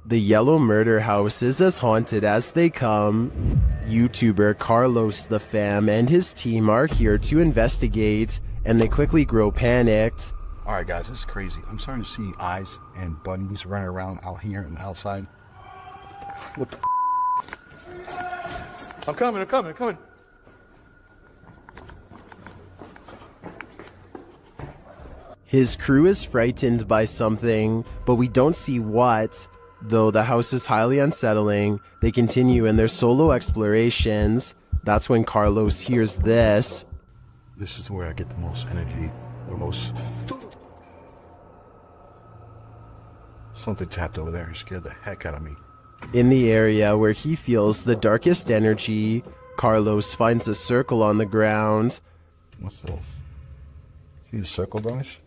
The yellow murder house is as haunted as they come. YouTuber Carlos the Fam and his team are here to investigate, and they quickly grow panicked. Alright guys, this is crazy. I'm starting to see eyes and bunnies running around out here and outside. What the I'm coming. His crew is frightened by something, but we don't see what. Though the house is highly unsettling, they continue in their solo explorations. That's when Carlos hears this. This is where I get the most energy, the most... Something tapped over there and scared the heck out of me. In the area where he feels the darkest energy, Carlos finds a circle on the ground. What's this? See the circle, guys?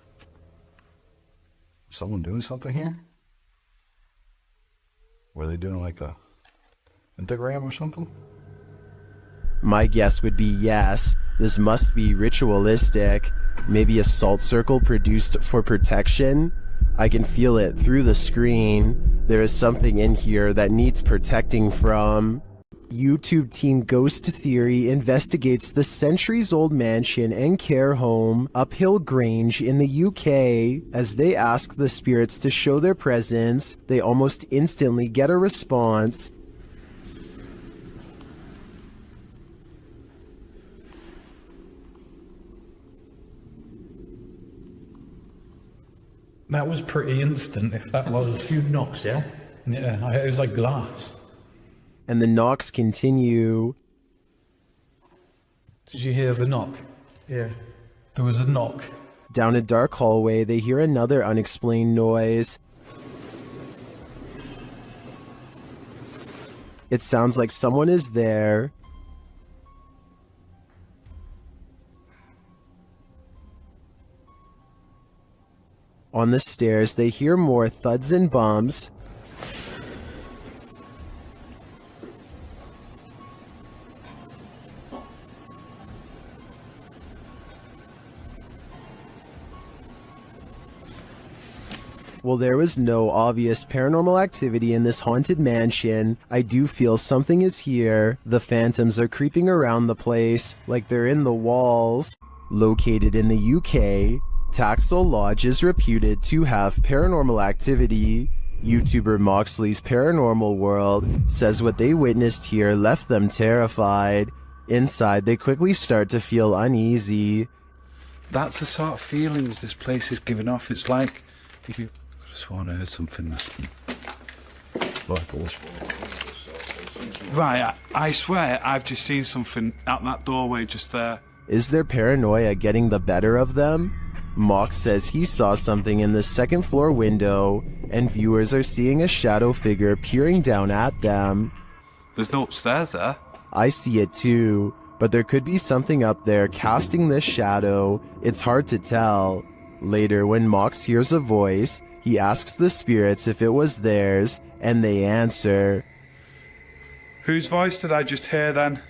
Someone doing something here? Were they doing like a pentagram or something? My guess would be yes. This must be ritualistic. Maybe a salt circle produced for protection. I can feel it through the screen. There is something in here that needs protecting from. YouTube team Ghost Theory investigates the centuries-old mansion and care home Uphill Grange in the UK. As they ask the spirits to show their presence, they almost instantly get a response. That was pretty instant, if that was... A few knocks, yeah? Yeah, it was like glass. And the knocks continue. Did you hear the knock? Yeah. There was a knock. Down a dark hallway, they hear another unexplained noise. It sounds like someone is there. On the stairs, they hear more thuds and bumps. While there was no obvious paranormal activity in this haunted mansion, I do feel something is here. The phantoms are creeping around the place, like they're in the walls. Located in the UK, Taxel Lodge is reputed to have paranormal activity. YouTuber Moxley's Paranormal World says what they witnessed here left them terrified. Inside, they quickly start to feel uneasy. That's the sort of feelings this place is giving off. It's like if you could have sworn I heard something. Right, I swear I've just seen something out that doorway just there. Is their paranoia getting the better of them? Mox says he saw something in the second floor window, and viewers are seeing a shadow figure peering down at them. There's no upstairs there. I see it too, but there could be something up there casting this shadow. It's hard to tell. Later, when Mox hears a voice, he asks the spirits if it was theirs, and they answer. Whose voice did I just hear then?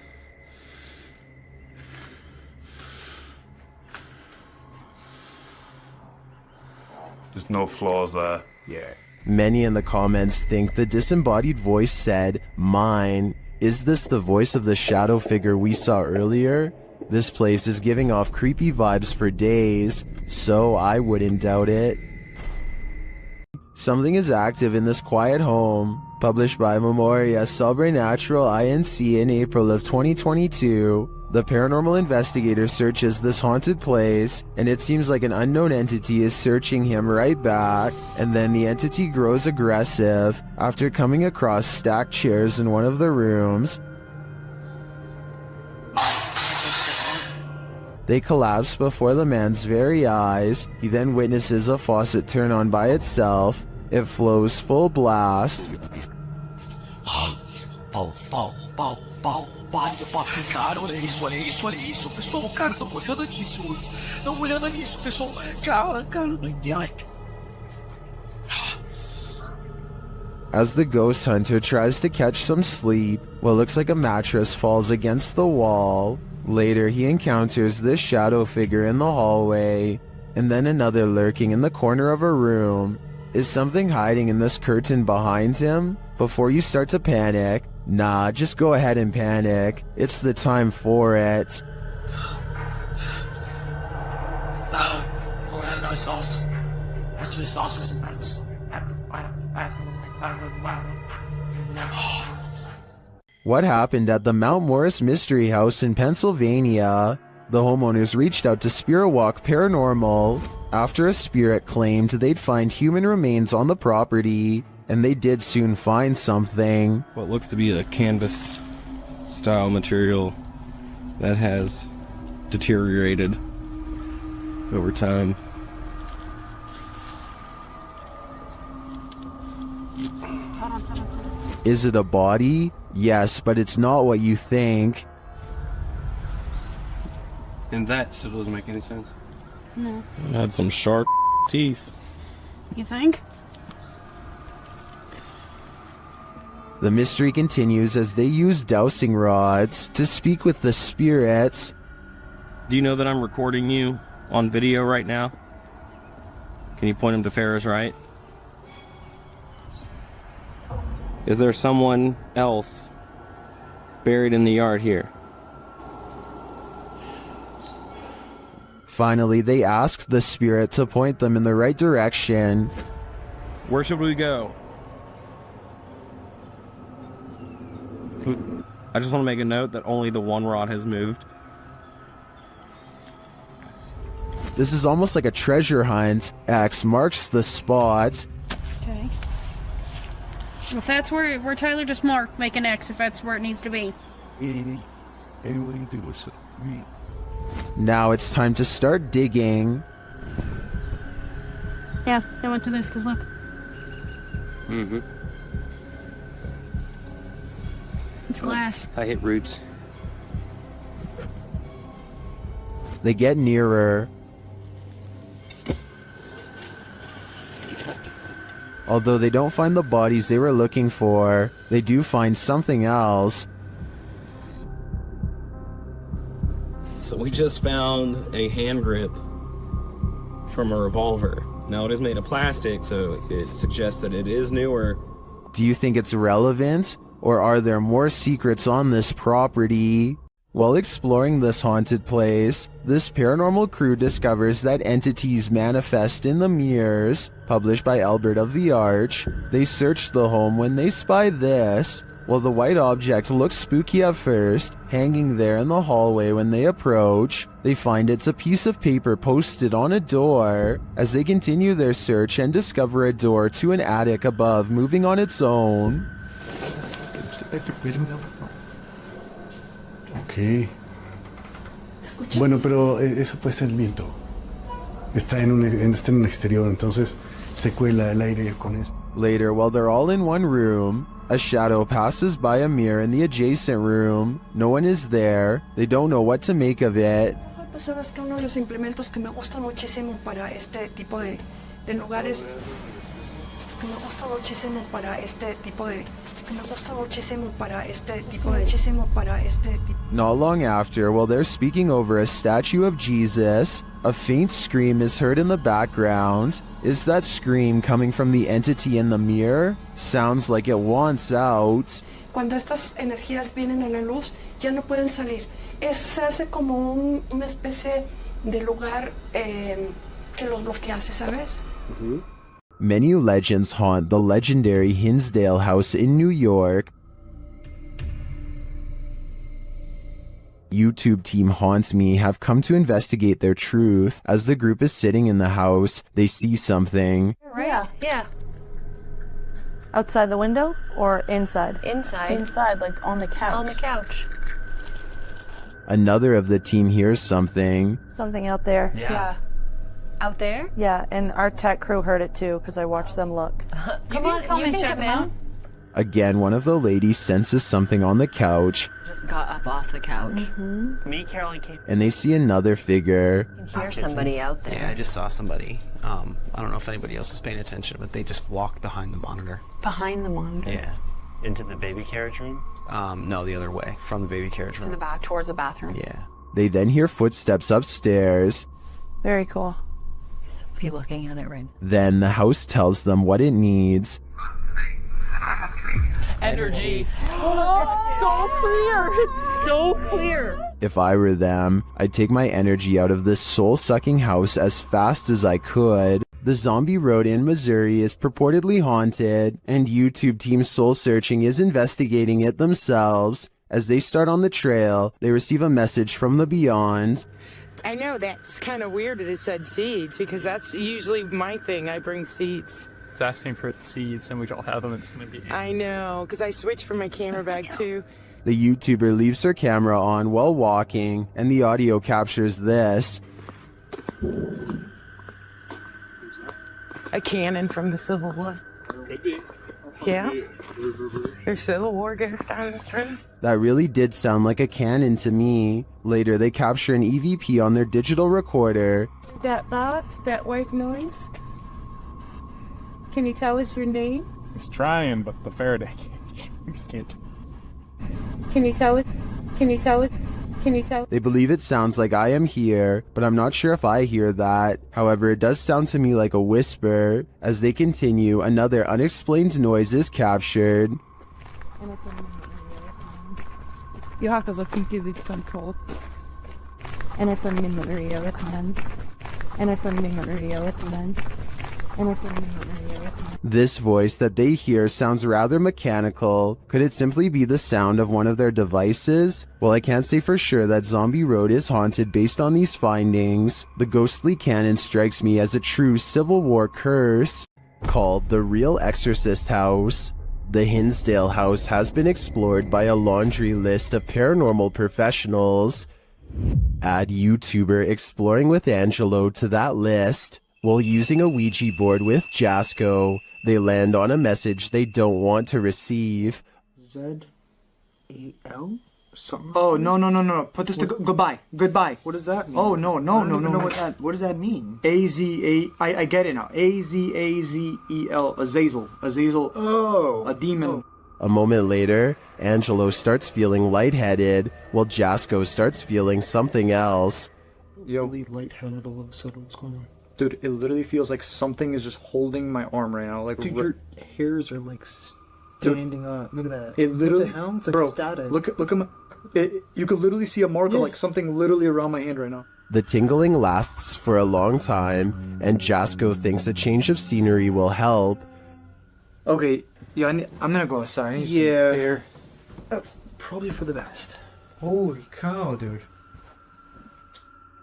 There's no floors there. Yeah. Many in the comments think the disembodied voice said, "Mine." Is this the voice of the shadow figure we saw earlier? This place is giving off creepy vibes for days, so I wouldn't doubt it. Something is active in this quiet home. Published by Memoria Sobrenatural Inc. in April of 2022. The paranormal investigator searches this haunted place, and it seems like an unknown entity is searching him right back, and then the entity grows aggressive after coming across stacked chairs in one of the rooms. They collapse before the man's very eyes. He then witnesses a faucet turn on by itself. It flows full blast. Cara, olha isso, pessoal, cara, não olhando nisso, pessoal, cara, As the ghost hunter tries to catch some sleep, what looks like a mattress falls against the wall. Later, he encounters this shadow figure in the hallway, and then another lurking in the corner of a room. Is something hiding in this curtain behind him? Before you start to panic, nah, just go ahead and panic. It's the time for it. No, we'll have no sauce. After the sauce was immense. What happened at the Mount Morris Mystery House in Pennsylvania? The homeowners reached out to Spirit Walk Paranormal after a spirit claimed they'd find human remains on the property, and they did soon find something. What looks to be a canvas style material that has deteriorated over time. Is it a body? Yes, but it's not what you think. And that still doesn't make any sense. No. It had some sharp teeth. You think? The mystery continues as they use dowsing rods to speak with the spirits. Do you know that I'm recording you on video right now? Can you point him to Farrah's right? Is there someone else buried in the yard here? Finally, they asked the spirit to point them in the right direction. Where should we go? I just want to make a note that only the one rod has moved. This is almost like a treasure hunt. X marks the spot. Okay. If that's where Tyler just marked, make an X if that's where it needs to be. Now it's time to start digging. Yeah, I went to this because look. Mm-hmm. It's glass. I hit roots. They get nearer. Although they don't find the bodies they were looking for, they do find something else. So we just found a hand grip from a revolver. Now it is made of plastic, so it suggests that it is newer. Do you think it's relevant? Or are there more secrets on this property? While exploring this haunted place, this paranormal crew discovers that entities manifest in the mirrors, published by Albert of the Arch. They search the home when they spy this. While the white object looks spooky at first, hanging there in the hallway when they approach, they find it's a piece of paper posted on a door. As they continue their search and discover a door to an attic above moving on its own. Ok. Bueno, pero eso puede ser el viento. Está en un exterior, entonces se cuela el aire con eso. Later, while they're all in one room, a shadow passes by a mirror in the adjacent room. No one is there. They don't know what to make of it. Pues sabes que uno de los implementos que me gusta muchísimo para este tipo de lugares, que me gusta muchísimo para este tipo de, Not long after, while they're speaking over a statue of Jesus, a faint scream is heard in the background. Is that scream coming from the entity in the mirror? Sounds like it wants out. Cuando estas energías vienen a la luz, ya no pueden salir. Se hace como una especie de lugar que los bloquease, ¿sabes? Many legends haunt the legendary Hinsdale House in New York. YouTube team Haunts Me have come to investigate their truth. As the group is sitting in the house, they see something. Right. Yeah. Outside the window or inside? Inside. Inside, like on the couch. On the couch. Another of the team hears something. Something out there. Yeah. Out there? Yeah, and our tech crew heard it too because I watched them look. Come on, you can check them out. Again, one of the ladies senses something on the couch. Just got up off the couch. Me, Caroline came. And they see another figure. You can hear somebody out there. Yeah, I just saw somebody. I don't know if anybody else is paying attention, but they just walked behind the monitor. Behind the monitor? Yeah. Into the baby carriage room? No, the other way, from the baby carriage room. To the back, towards the bathroom. Yeah. They then hear footsteps upstairs. Very cool. be looking at it right now. Then the house tells them what it needs. Energy. So clear. It's so clear. If I were them, I'd take my energy out of this soul-sucking house as fast as I could. The zombie road in Missouri is purportedly haunted, and YouTube Team Soul Searching is investigating it themselves. As they start on the trail, they receive a message from the beyond. I know that's kind of weird that it said seeds, because that's usually my thing. I bring seeds. It's asking for seeds, and we don't have them. It's gonna be. I know, because I switched from my camera bag too. The YouTuber leaves her camera on while walking, and the audio captures this. A cannon from the Civil War. Could be. Yeah. There's Civil War ghosts down this road. That really did sound like a cannon to me. Later, they capture an EVP on their digital recorder. That box, that white noise. Can you tell us your name? He's trying, but the Faraday can't. Can you tell it? Can you tell it? Can you tell? They believe it sounds like I am here, but I'm not sure if I hear that. However, it does sound to me like a whisper. As they continue, another unexplained noise is captured. You have to look into the control. And if I'm in the radio with them. And if I'm in the radio with them. And if I'm in the radio with them. This voice that they hear sounds rather mechanical. Could it simply be the sound of one of their devices? Well, I can't say for sure that Zombie Road is haunted based on these findings. The ghostly cannon strikes me as a true Civil War curse. Called the Real Exorcist House. The Hinsdale house has been explored by a laundry list of paranormal professionals. Add YouTuber Exploring with Angelo to that list. While using a Ouija board with Jasco, they land on a message they don't want to receive. Z-E-L? Something? Oh, no. Put this to goodbye. Goodbye. What does that mean? Oh, no. What does that mean? A-Z-A... I get it now. A-Z-A-Z-E-L. Azazel. Oh. A demon. A moment later, Angelo starts feeling lightheaded, while Jasco starts feeling something else. Yo. Really lightheaded all of a sudden. What's going on? Dude, it literally feels like something is just holding my arm right now. Like, dude, your hairs are like standing up. Look at that. It literally, what the hell? It's like static. Look at my. You could literally see a marker, like something literally around my hand right now. The tingling lasts for a long time, and Jasco thinks a change of scenery will help. Okay, yeah, I'm gonna go outside. I need some air. That's probably for the best. Holy cow, dude.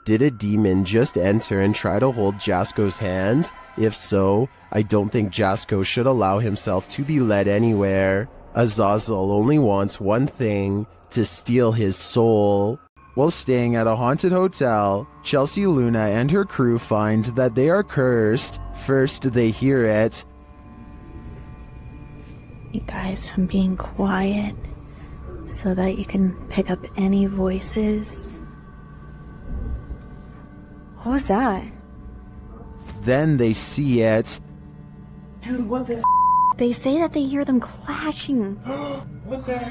Did a demon just enter and try to hold Jasco's hand? If so, I don't think Jasco should allow himself to be led anywhere. Azazel only wants one thing, to steal his soul. While staying at a haunted hotel, Chelsea Luna and her crew find that they are cursed. First, they hear it. You guys, I'm being quiet so that you can pick up any voices. What was that? Then they see it. Dude, what the They say that they hear them clashing. What the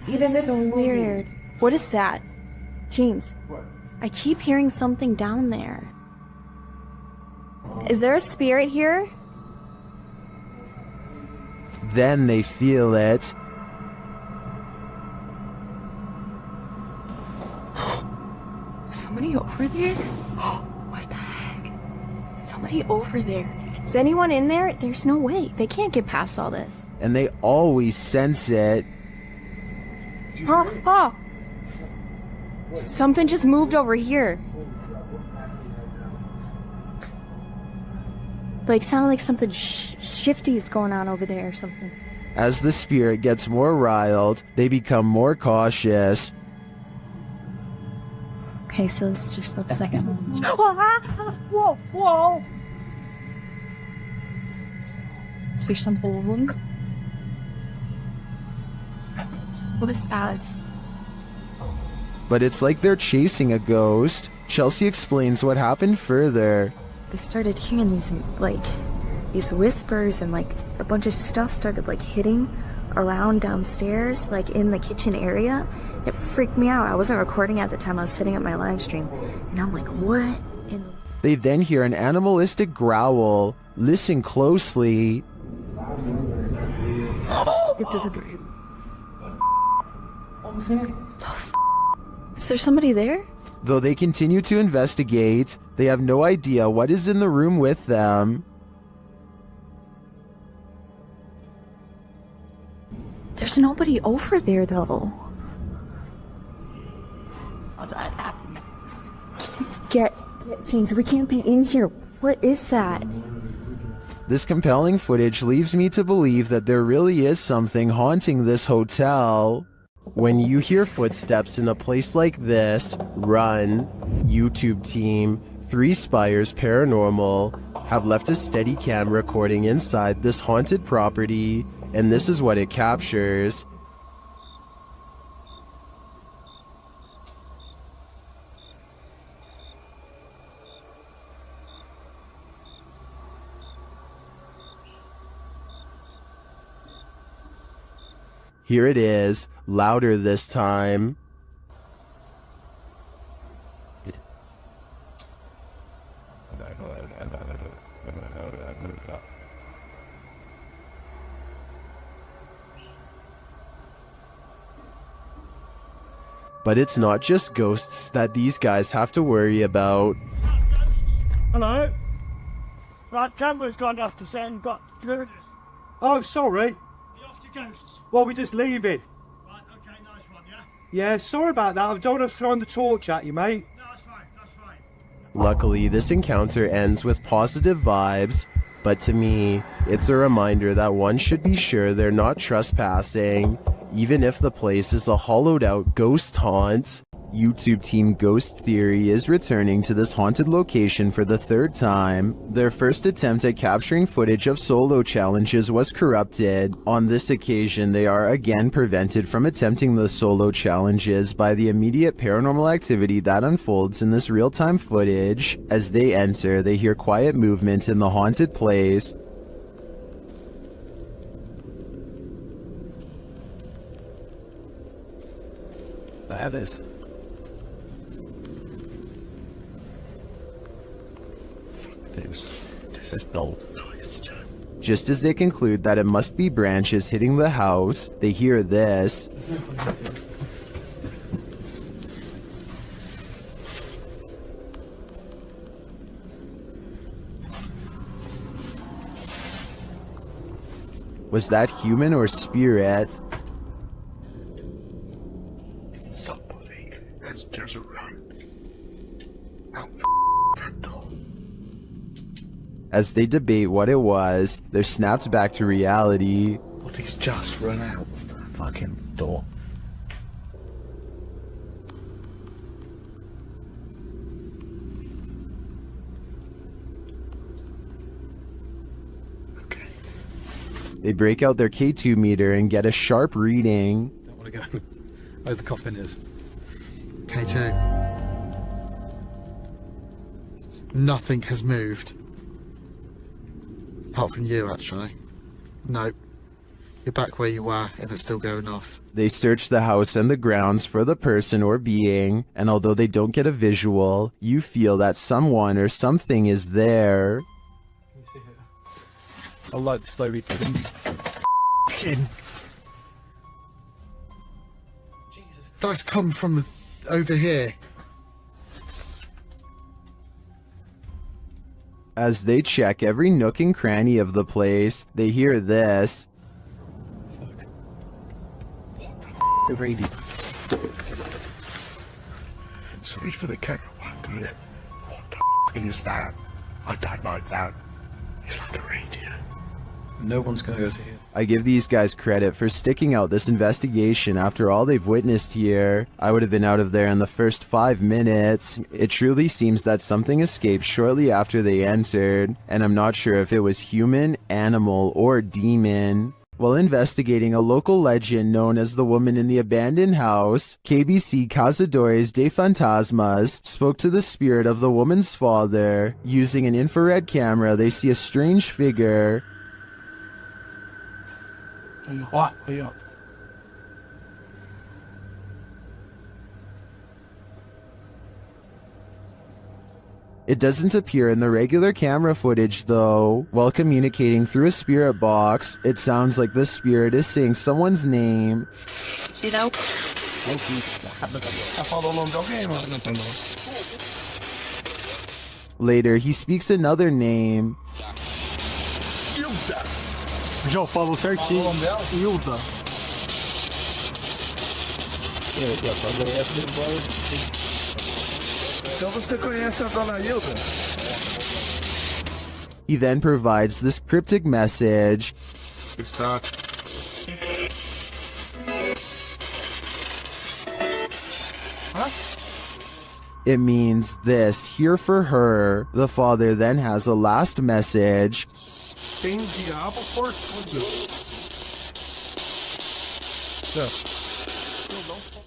Even so weird. What is that? James, what? I keep hearing something down there. Is there a spirit here? Then they feel it. Somebody over there? What the heck? Somebody over there. Is anyone in there? There's no way. They can't get past all this. And they always sense it. Oh! Something just moved over here. Like, sounded like something shifty is going on over there or something. As the spirit gets more riled, they become more cautious. Okay, so it's just the second one. Whoa, whoa! Is there something? What is that? But it's like they're chasing a ghost. Chelsea explains what happened further. I started hearing these whispers, and like a bunch of stuff started like hitting around downstairs, like in the kitchen area. It freaked me out. I wasn't recording at the time. I was sitting at my live stream, and I'm like, what in the They then hear an animalistic growl. Listen closely. Is there somebody there? Though they continue to investigate, they have no idea what is in the room with them. There's nobody over there, though. Get things. We can't be in here. What is that? This compelling footage leaves me to believe that there really is something haunting this hotel. When you hear footsteps in a place like this, run. YouTube team, 3 Spires Paranormal, have left a steady cam recording inside this haunted property, and this is what it captures. Here it is, louder this time. But it's not just ghosts that these guys have to worry about. Hello? Right, camera's gone off to set and got... Oh, sorry. Well, we're just leaving. Right, okay, nice one, yeah? Yeah, sorry about that. I don't want to throw the torch at you, mate. No, that's fine, that's fine. Luckily, this encounter ends with positive vibes, but to me, it's a reminder that one should be sure they're not trespassing, even if the place is a hollowed out ghost haunt. YouTube team Ghost Theory is returning to this haunted location for the 3rd time. Their first attempt at capturing footage of solo challenges was corrupted. On this occasion, they are again prevented from attempting the solo challenges by the immediate paranormal activity that unfolds in this real-time footage. As they enter, they hear quiet movement in the haunted place. That is. This is no noise. Just as they conclude that it must be branches hitting the house, they hear this. Was that human or spirit? Somebody has just run out the front door. As they debate what it was, they're snapped back to reality. But he's just run out of the fucking door. They break out their K2 meter and get a sharp reading. Don't want to go where the coffin is. K2. Nothing has moved. Apart from you, actually. Nope. You're back where you were, and it's still going off. They search the house and the grounds for the person or being, and although they don't get a visual, you feel that someone or something is there. I like the slow read. That's come from over here. As they check every nook and cranny of the place, they hear this. The radio. Sorry for the camera one, guys. What the is that? I don't like that. It's like a radio. No one's going to go to here. I give these guys credit for sticking out this investigation after all they've witnessed here. I would have been out of there in the first 5 minutes. It truly seems that something escaped shortly after they entered, and I'm not sure if it was human, animal, or demon. While investigating a local legend known as the woman in the abandoned house, KBC Cazadores de Fantasmas spoke to the spirit of the woman's father. Using an infrared camera, they see a strange figure. What? Are you up? It doesn't appear in the regular camera footage though. While communicating through a spirit box, it sounds like the spirit is saying someone's name. Later, he speaks another name. Já falou certinho. Hilda. Então você conhece a dona Hilda? He then provides this cryptic message. It means this, here for her. The father then has a last message. Tem diabo por tudo.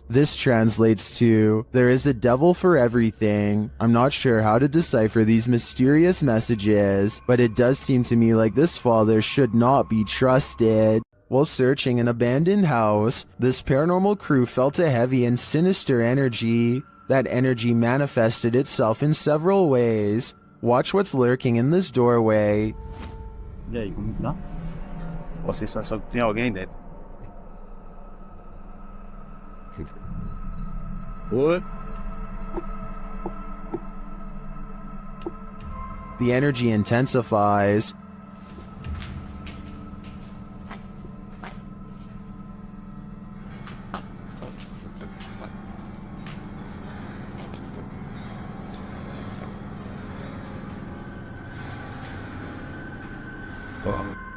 This translates to, there is a devil for everything. I'm not sure how to decipher these mysterious messages, but it does seem to me like this father should not be trusted. While searching an abandoned house, this paranormal crew felt a heavy and sinister energy. That energy manifested itself in several ways. Watch what's lurking in this doorway. E aí, como tá? Você só tem alguém dentro? What? The energy intensifies.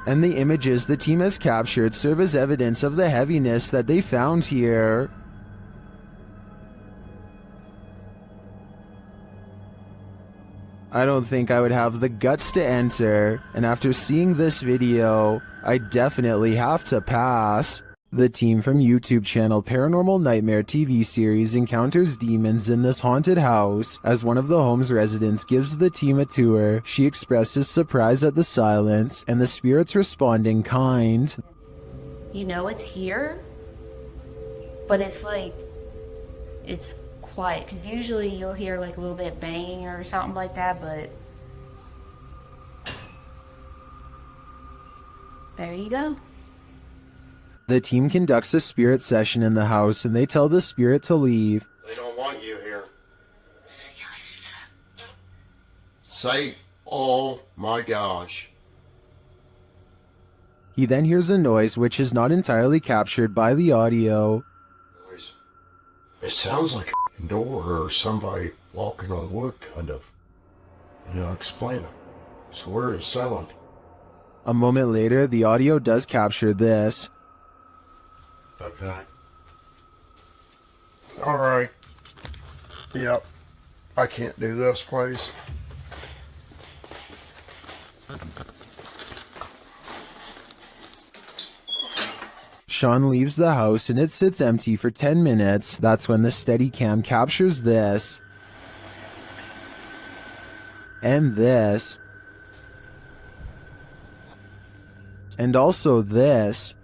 And the images the team has captured serve as evidence of the heaviness that they found here. I don't think I would have the guts to enter, and after seeing this video, I definitely have to pass. The team from YouTube channel Paranormal Nightmare TV series encounters demons in this haunted house. As one of the home's residents gives the team a tour, she expresses surprise at the silence, and the spirits respond in kind. You know it's here, but it's like, it's quiet, because usually you'll hear like a little bit banging or something like that, but there you go. The team conducts a spirit session in the house and they tell the spirit to leave. They don't want you here. Say, oh my gosh. He then hears a noise which is not entirely captured by the audio. It sounds like a door or somebody walking on wood, kind of. Explain it. So where is sound? A moment later, the audio does capture this. Okay. Alright. Yep. I can't do this, please. Sean leaves the house and it sits empty for 10 minutes. That's when the Steadicam captures this. And this. And also this.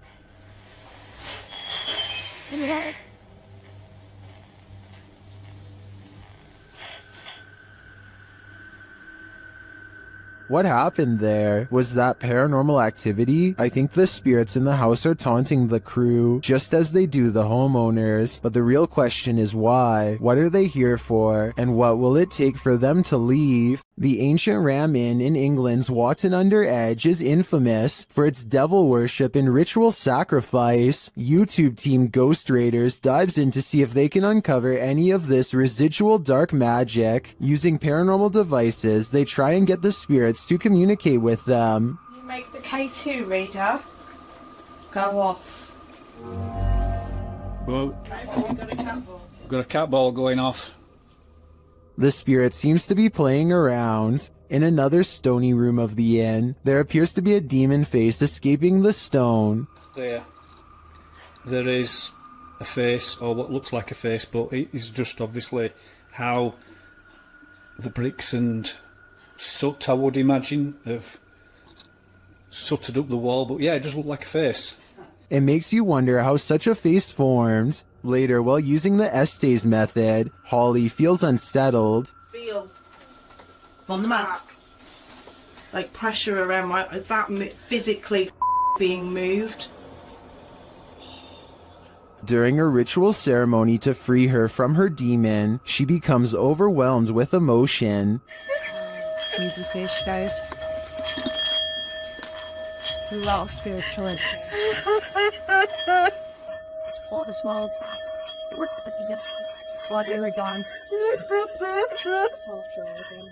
What happened there? Was that paranormal activity? I think the spirits in the house are taunting the crew, just as they do the homeowners. But the real question is why? What are they here for? And what will it take for them to leave? The ancient Ram Inn in England's Watton-under-Edge is infamous for its devil worship and ritual sacrifice. YouTube team Ghost Raiders dives in to see if they can uncover any of this residual dark magic. Using paranormal devices, they try and get the spirits to communicate with them. You make the K2 reader go off. Well, got a cat ball going off. The spirit seems to be playing around. In another stony room of the inn, there appears to be a demon face escaping the stone. There is a face, or what looks like a face, but it is just obviously how the bricks and soot, I would imagine, have sooted up the wall, but yeah, it does look like a face. It makes you wonder how such a face formed. Later, while using the Estes method, Holly feels unsettled. Feel. on the mask. Like pressure around that physically being moved. During a ritual ceremony to free her from her demon, she becomes overwhelmed with emotion. Jesus H, guys. It's a lot of spirituality. All the smoke.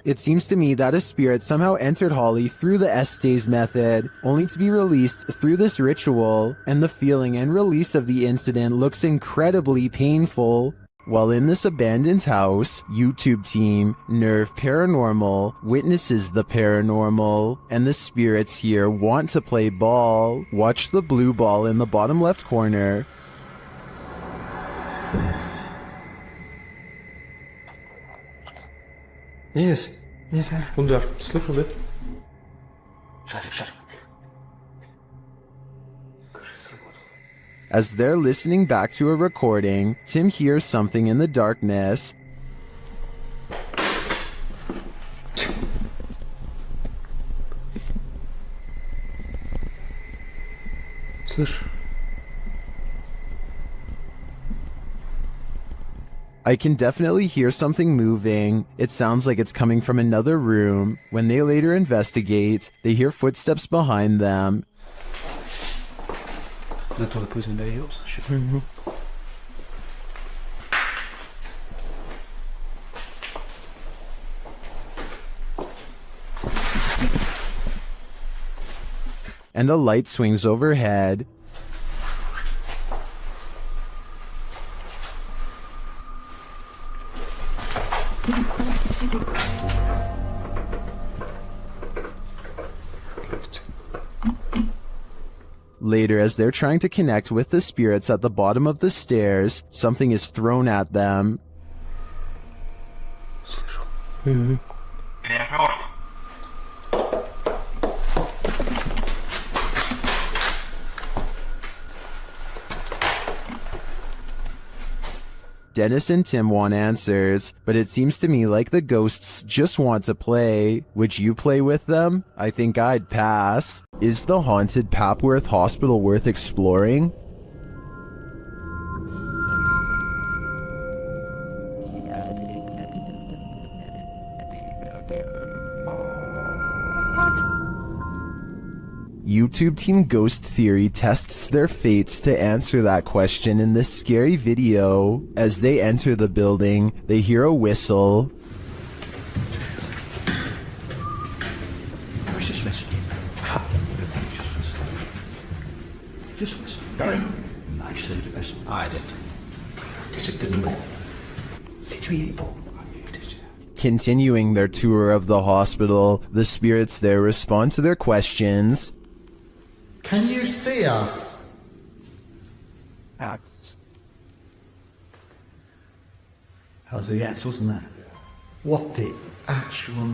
It seems to me that a spirit somehow entered Holly through the Estes method, only to be released through this ritual, and the feeling and release of the incident looks incredibly painful. While in this abandoned house, YouTube team Nerve Paranormal witnesses the paranormal, and the spirits here want to play ball. Watch the blue ball in the bottom left corner. Yes, kom daar, slip a bit. Shut. As they're listening back to a recording, Tim hears something in the darkness. Слышь. I can definitely hear something moving. It sounds like it's coming from another room. When they later investigate, they hear footsteps behind them. Là, t'aurais posé une d'ailleurs, je sais. And a light swings overhead. Later, as they're trying to connect with the spirits at the bottom of the stairs, something is thrown at them. Dennis and Tim want answers, but it seems to me like the ghosts just want to play. Would you play with them? I think I'd pass. Is the haunted Papworth Hospital worth exploring? YouTube Team Ghost Theory tests their fates to answer that question in this scary video. As they enter the building, they hear a whistle. Where's this message? Just listen. Sorry. I said it best. I did. Because it didn't work. Did you eat ball? Continuing their tour of the hospital, the spirits there respond to their questions. Can you see us? How's the ants, wasn't that? What the actual...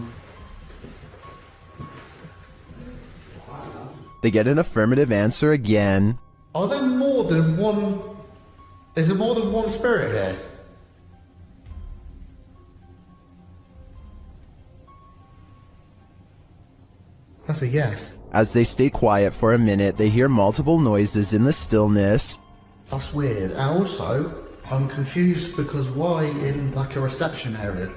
They get an affirmative answer again. Are there more than one... Is there more than one spirit here? That's a yes. As they stay quiet for a minute, they hear multiple noises in the stillness. That's weird. And also, I'm confused because why in like a reception area?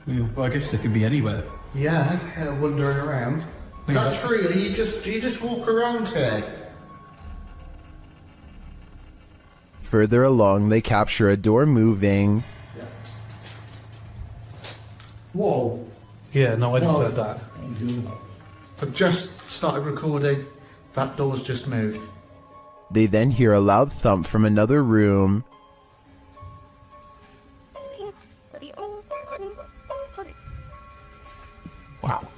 Well, I guess they could be anywhere. Yeah, wandering around. Is that true? Do you just walk around here? Further along, they capture a door moving. Whoa. Yeah, no, I just heard that. I've just started recording. That door's just moved. They then hear a loud thump from another room. Wow.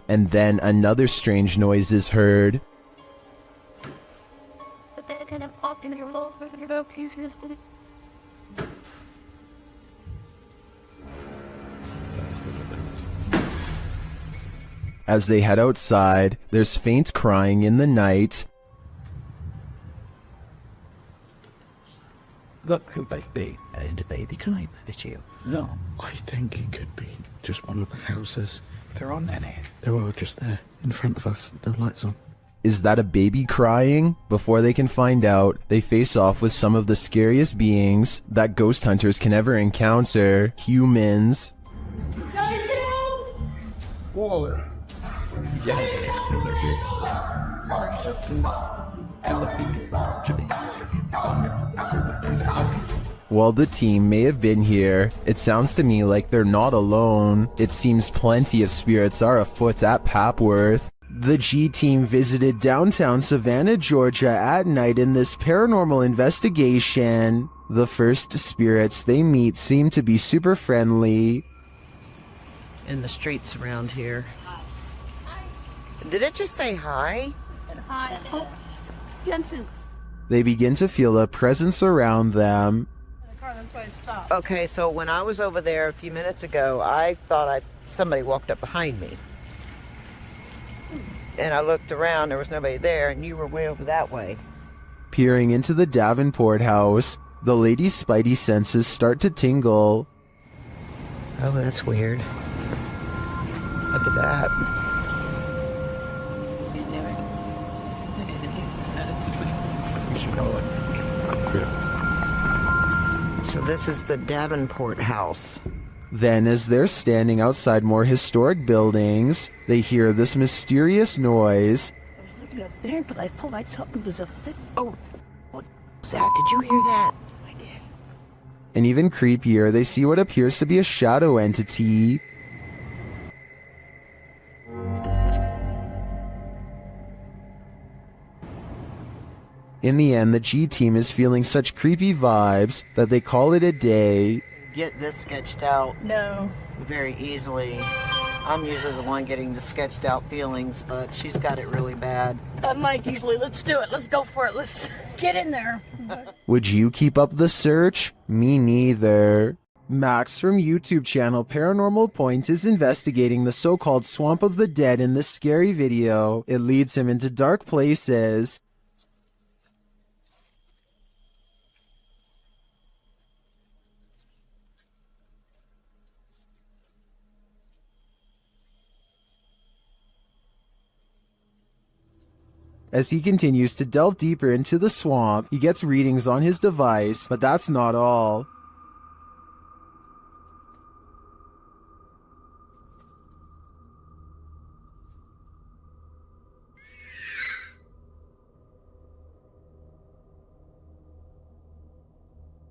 And then another strange noise is heard. As they head outside, there's faint crying in the night. That could be a baby climb at you. No, I think it could be just one of the houses. There aren't any. They're all just there in front of us. The lights on. Is that a baby crying? Before they can find out, they face off with some of the scariest beings that ghost hunters can ever encounter, humans. Whoa. While the team may have been here, it sounds to me like they're not alone. It seems plenty of spirits are afoot at Papworth. The G team visited downtown Savannah, Georgia at night in this paranormal investigation. The first spirits they meet seem to be super friendly. In the streets around here. Did it just say hi? Hi. Jensen. They begin to feel a presence around them. Okay, so when I was over there a few minutes ago, I thought somebody walked up behind me. And I looked around, there was nobody there, and you were way over that way. Peering into the Davenport house, the lady's spidey senses start to tingle. Oh, that's weird. Look at that. So this is the Davenport house. Then, as they're standing outside more historic buildings, they hear this mysterious noise. I was looking up there, but I thought I saw it was a thing. Oh, what was that? Did you hear that? I did. And even creepier, they see what appears to be a shadow entity. In the end, the G team is feeling such creepy vibes that they call it a day. Get this sketched out. No. Very easily. I'm usually the one getting the sketched out feelings, but she's got it really bad. I'm like, usually, let's do it. Let's go for it. Let's get in there. Would you keep up the search? Me neither. Max from YouTube channel Paranormal Point is investigating the so-called Swamp of the Dead in this scary video. It leads him into dark places. As he continues to delve deeper into the swamp, he gets readings on his device, but that's not all.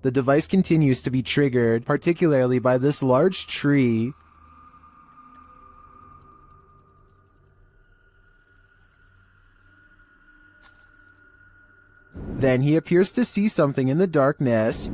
The device continues to be triggered, particularly by this large tree. Then he appears to see something in the darkness.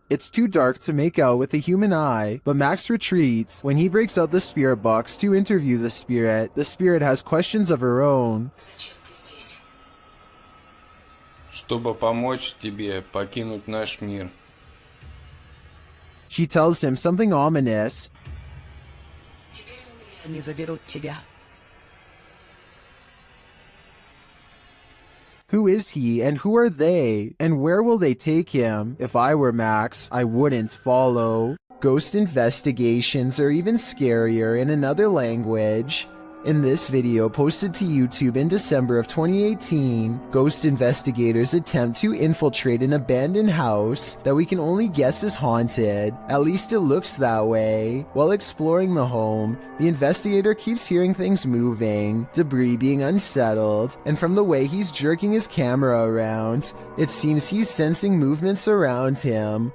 It's too dark to make out with the human eye, but Max retreats. When he breaks out the spirit box to interview the spirit has questions of her own. Чтобы помочь тебе покинуть наш мир. She tells him something ominous. Они заберут тебя. Who is he and who are they? And where will they take him? If I were Max, I wouldn't follow. Ghost investigations are even scarier in another language. In this video posted to YouTube in December of 2018, ghost investigators attempt to infiltrate an abandoned house that we can only guess is haunted. At least it looks that way. While exploring the home, the investigator keeps hearing things moving, debris being unsettled, and from the way he's jerking his camera around, it seems he's sensing movements around him.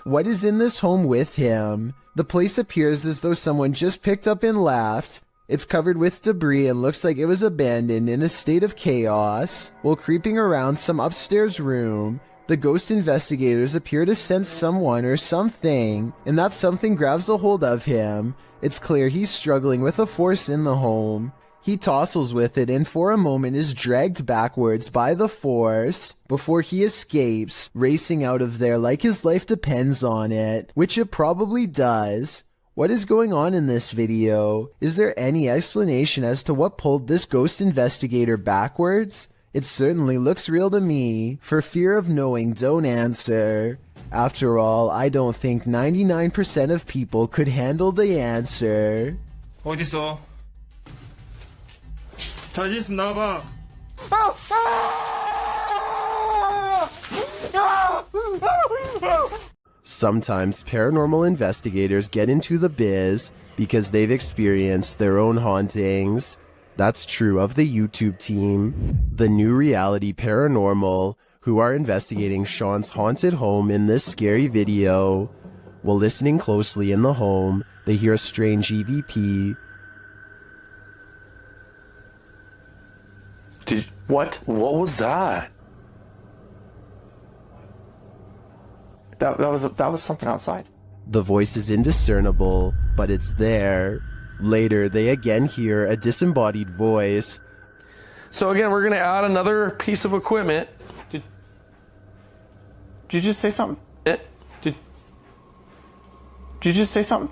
What is in this home with him? The place appears as though someone just picked up and left. It's covered with debris and looks like it was abandoned in a state of chaos. While creeping around some upstairs room, the ghost investigators appear to sense someone or something, and that something grabs a hold of him. It's clear he's struggling with a force in the home. He tossles with it and for a moment is dragged backwards by the force before he escapes, racing out of there like his life depends on it, which it probably does. What is going on in this video? Is there any explanation as to what pulled this ghost investigator backwards? It certainly looks real to me. For fear of knowing, don't answer. After all, I don't think 99% of people could handle the answer. 어딨어? 자신 있으면 나와봐. Sometimes paranormal investigators get into the biz because they've experienced their own hauntings. That's true of the YouTube team, The New Reality Paranormal, who are investigating Sean's haunted home in this scary video. While listening closely in the home, they hear a strange EVP. What was that? That was something outside. The voice is indiscernible, but it's there. Later, they again hear a disembodied voice. So again, we're gonna add another piece of equipment. Did you just say something? Did you just say something?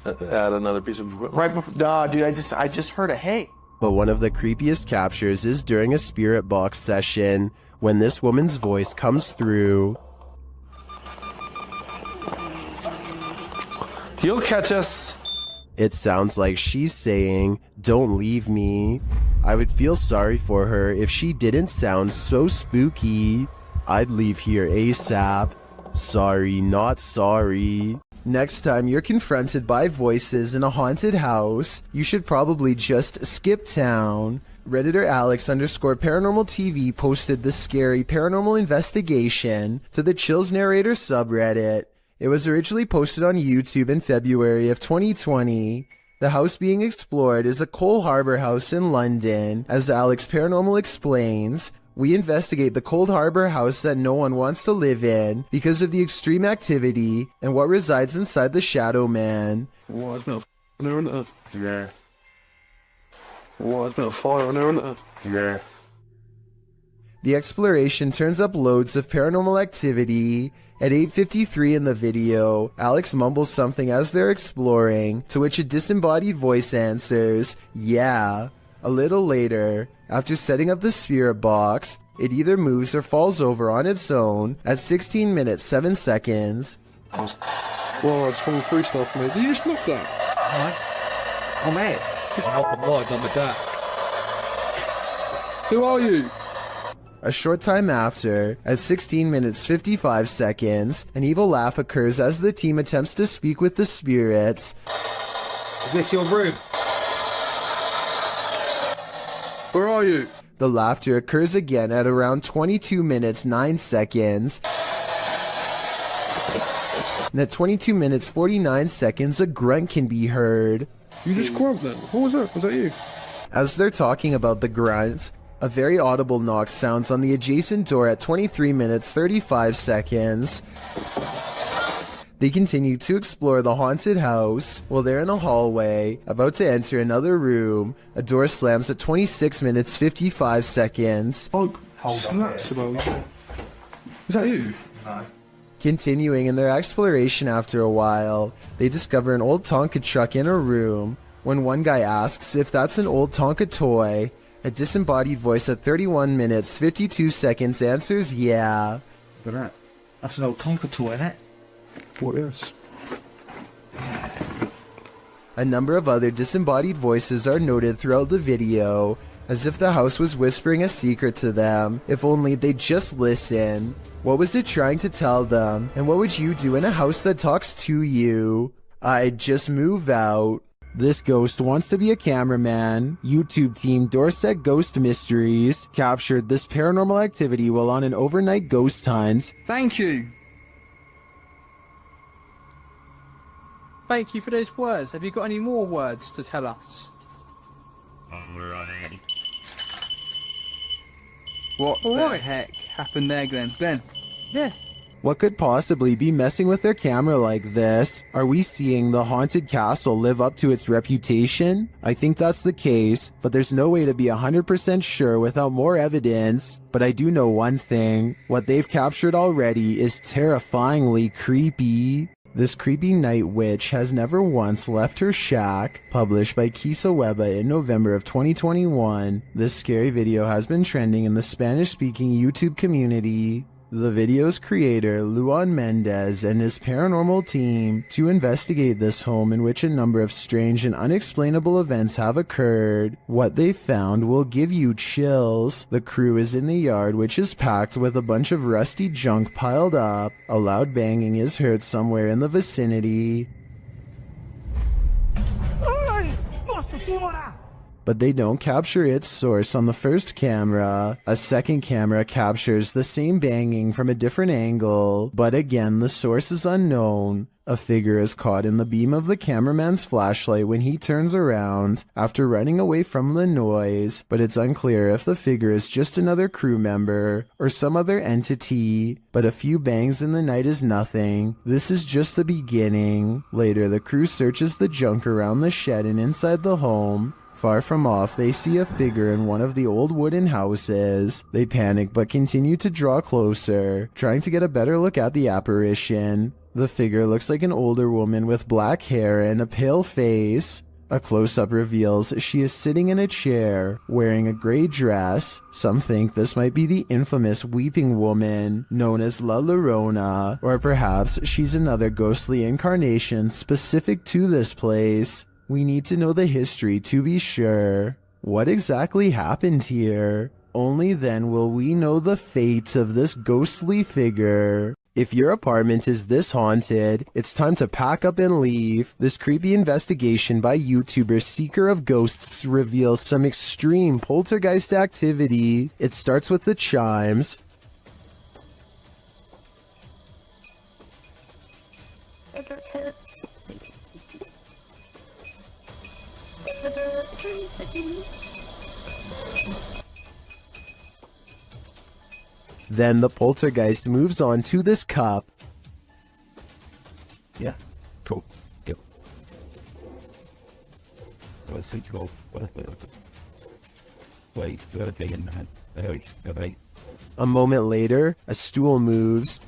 Add another piece of equipment. Right before, nah, dude, I just heard a hey. But one of the creepiest captures is during a spirit box session when this woman's voice comes through. You'll catch us. It sounds like she's saying, "Don't leave me." I would feel sorry for her if she didn't sound so spooky. I'd leave here ASAP. Sorry, not sorry. Next time you're confronted by voices in a haunted house, you should probably just skip town. Redditor Alex_paranormal TV posted the scary paranormal investigation to the Chills Narrator subreddit. It was originally posted on YouTube in February of 2020. The house being explored is a Cole Harbour house in London. As Alex Paranormal explains, we investigate the Cold Harbour house that no one wants to live in because of the extreme activity and what resides inside the Shadow Man. What's no fire on earth? Yeah. What's no fire on earth? Yeah. The exploration turns up loads of paranormal activity. At 8:53 in the video, Alex mumbles something as they're exploring, to which a disembodied voice answers, "Yeah." A little later, after setting up the spirit box, it either moves or falls over on its own at 16 minutes 7 seconds. Well, it's from free stuff, mate. Did you just knock that? What? Oh, mate. Just knock the blood done with that. Who are you? A short time after, at 16 minutes 55 seconds, an evil laugh occurs as the team attempts to speak with the spirits. Is this your room? Where are you? The laughter occurs again at around 22 minutes 9 seconds. And at 22 minutes 49 seconds, a grunt can be heard. You just grunt then? What was that? Was that you? As they're talking about the grunt, a very audible knock sounds on the adjacent door at 23 minutes 35 seconds. They continue to explore the haunted house. While they're in a hallway, about to enter another room, a door slams at 26 minutes 55 seconds. Oh, is that you? No. Continuing in their exploration after a while, they discover an old Tonka truck in a room. When one guy asks if that's an old Tonka toy, a disembodied voice at 31 minutes 52 seconds answers yeah. Look at that. That's an old Tonka toy, isn't it? What is? A number of other disembodied voices are noted throughout the video, as if the house was whispering a secret to them, if only they'd just listen. What was it trying to tell them, and what would you do in a house that talks to you? I'd just move out. This ghost wants to be a cameraman. YouTube team Dorset Ghost Mysteries captured this paranormal activity while on an overnight ghost hunt. Thank you. Thank you for those words. Have you got any more words to tell us? What the heck happened there, Glenn? Glenn? Yeah. What could possibly be messing with their camera like this? Are we seeing the haunted castle live up to its reputation? I think that's the case, but there's no way to be 100% sure without more evidence. But I do know one thing. What they've captured already is terrifyingly creepy. This creepy night witch has never once left her shack. Published by Kisa Weba in November of 2021. This scary video has been trending in the Spanish-speaking YouTube community. The video's creator, Luan Mendez, and his paranormal team to investigate this home in which a number of strange and unexplainable events have occurred. What they found will give you chills. The crew is in the yard, which is packed with a bunch of rusty junk piled up. A loud banging is heard somewhere in the vicinity. But they don't capture its source on the first camera. A second camera captures the same banging from a different angle, but again the source is unknown. A figure is caught in the beam of the cameraman's flashlight when he turns around after running away from the noise, but it's unclear if the figure is just another crew member or some other entity. But a few bangs in the night is nothing. This is just the beginning. Later, the crew searches the junk around the shed and inside the home. Far from off, they see a figure in one of the old wooden houses. They panic but continue to draw closer, trying to get a better look at the apparition. The figure looks like an older woman with black hair and a pale face. A close-up reveals she is sitting in a chair, wearing a gray dress. Some think this might be the infamous Weeping Woman, known as La Llorona, or perhaps she's another ghostly incarnation specific to this place. We need to know the history to be sure. What exactly happened here? Only then will we know the fate of this ghostly figure. If your apartment is this haunted, it's time to pack up and leave. This creepy investigation by YouTuber Seeker of Ghosts reveals some extreme poltergeist activity. It starts with the chimes. Then the poltergeist moves on to this cup. Yeah, cool. Yep. Wait, A moment later, a stool moves.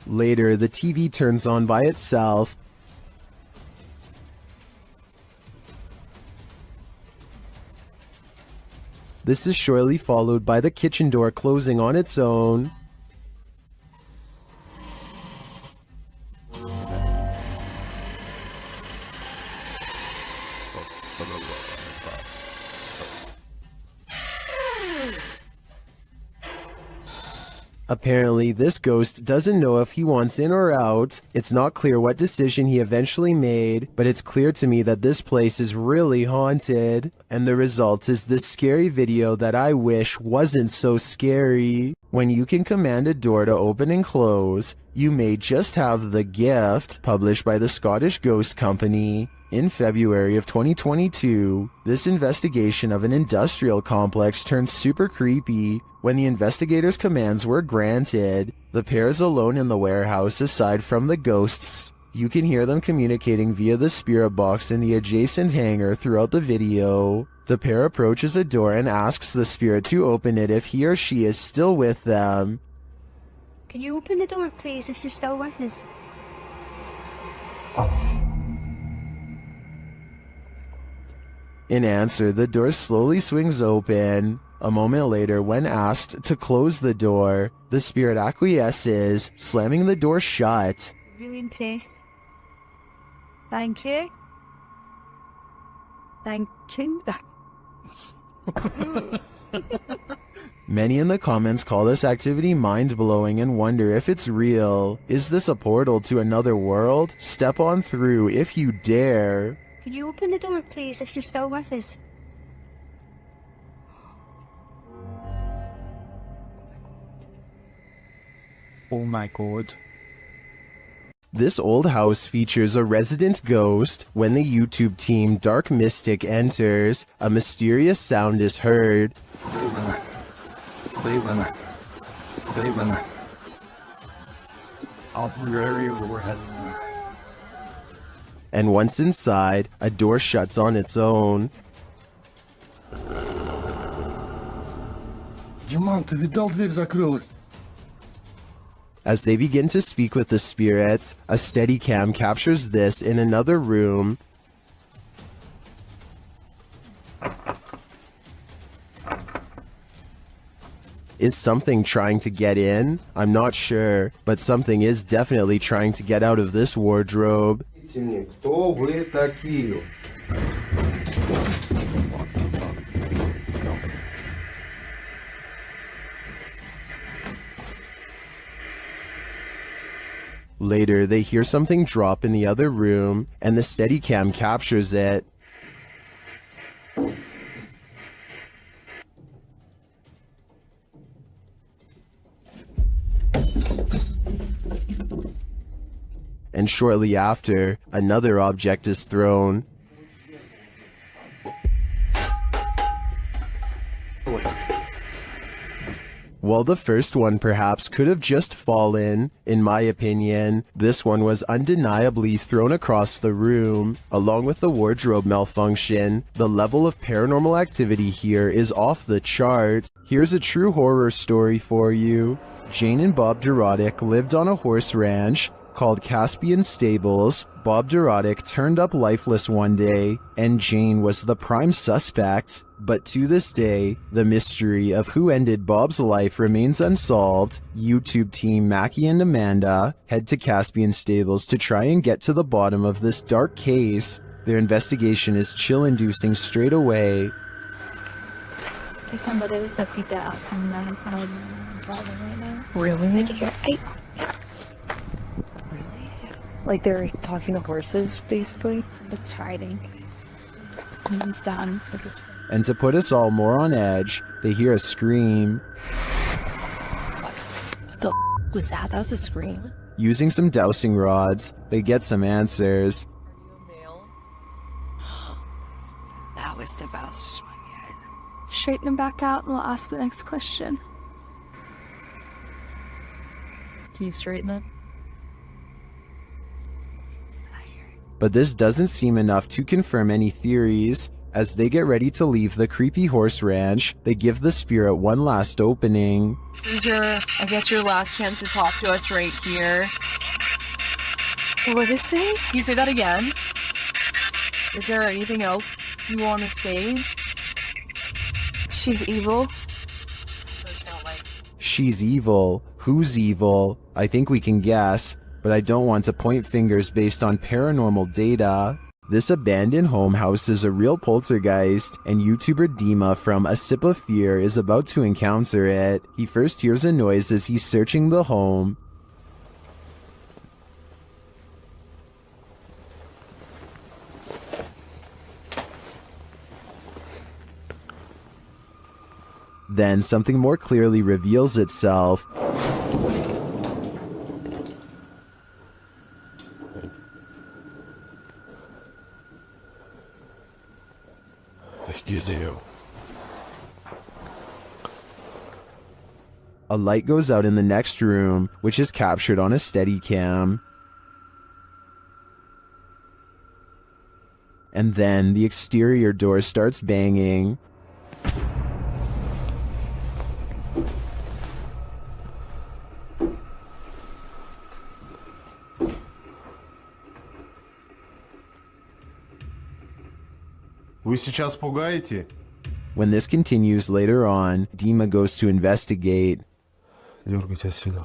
Later, the TV turns on by itself. This is shortly followed by the kitchen door closing on its own. Apparently, this ghost doesn't know if he wants in or out. It's not clear what decision he eventually made, but it's clear to me that this place is really haunted. And the result is this scary video that I wish wasn't so scary. When you can command a door to open and close, you may just have the gift. Published by the Scottish Ghost Company. In February of 2022, this investigation of an industrial complex turned super creepy when the investigators' commands were granted. The pair is alone in the warehouse aside from the ghosts. You can hear them communicating via the spirit box in the adjacent hangar throughout the video. The pair approaches a door and asks the spirit to open it if he or she is still with them. Can you open the door, please, if you're still with us? In answer, the door slowly swings open. A moment later, when asked to close the door, the spirit acquiesces, slamming the door shut. Really impressed. Thank you. Thank you. Many in the comments call this activity mind-blowing and wonder if it's real. Is this a portal to another world? Step on through if you dare. Can you open the door, please, if you're still with us? Oh my god. This old house features a resident ghost. When the YouTube team Dark Mystic enters, a mysterious sound is heard. Cleveland. I'll be very overhead. And once inside, a door shuts on its own. Диман, ты видал, дверь закрылась? As they begin to speak with the spirits, a Steadicam captures this in another room. Is something trying to get in? I'm not sure, but something is definitely trying to get out of this wardrobe. Кто вы такие? Later, they hear something drop in the other room, and the Steadicam captures it. And shortly after, another object is thrown. While the first one perhaps could have just fallen, in my opinion, this one was undeniably thrown across the room. Along with the wardrobe malfunction, the level of paranormal activity here is off the charts. Here's a true horror story for you. Jane and Bob Durotic lived on a horse ranch called Caspian Stables. Bob Durotic turned up lifeless one day, and Jane was the prime suspect. But to this day, the mystery of who ended Bob's life remains unsolved. YouTube team Mackie and Amanda head to Caspian Stables to try and get to the bottom of this dark case. Their investigation is chill-inducing straight away. Really? Like they're talking to horses, basically. It's hiding. It's done. And to put us all more on edge, they hear a scream. What the was that? That was a scream. Using some dowsing rods, they get some answers. That was the best one yet. Straighten him back out and we'll ask the next question. Can you straighten them? But this doesn't seem enough to confirm any theories. As they get ready to leave the creepy horse ranch, they give the spirit one last opening. This is I guess your last chance to talk to us right here. What is it? Can you say that again? Is there anything else you want to say? She's evil. That's what it sounds like. She's evil. Who's evil? I think we can guess, but I don't want to point fingers based on paranormal data. This abandoned home house is a real poltergeist, and YouTuber Dima from A Sip of Fear is about to encounter it. He first hears a noise as he's searching the home. Then something more clearly reveals itself. A light goes out in the next room, which is captured on a Steadicam. And then the exterior door starts banging. Вы сейчас пугаете? When this continues later on, Dima goes to investigate. Дергайте отсюда.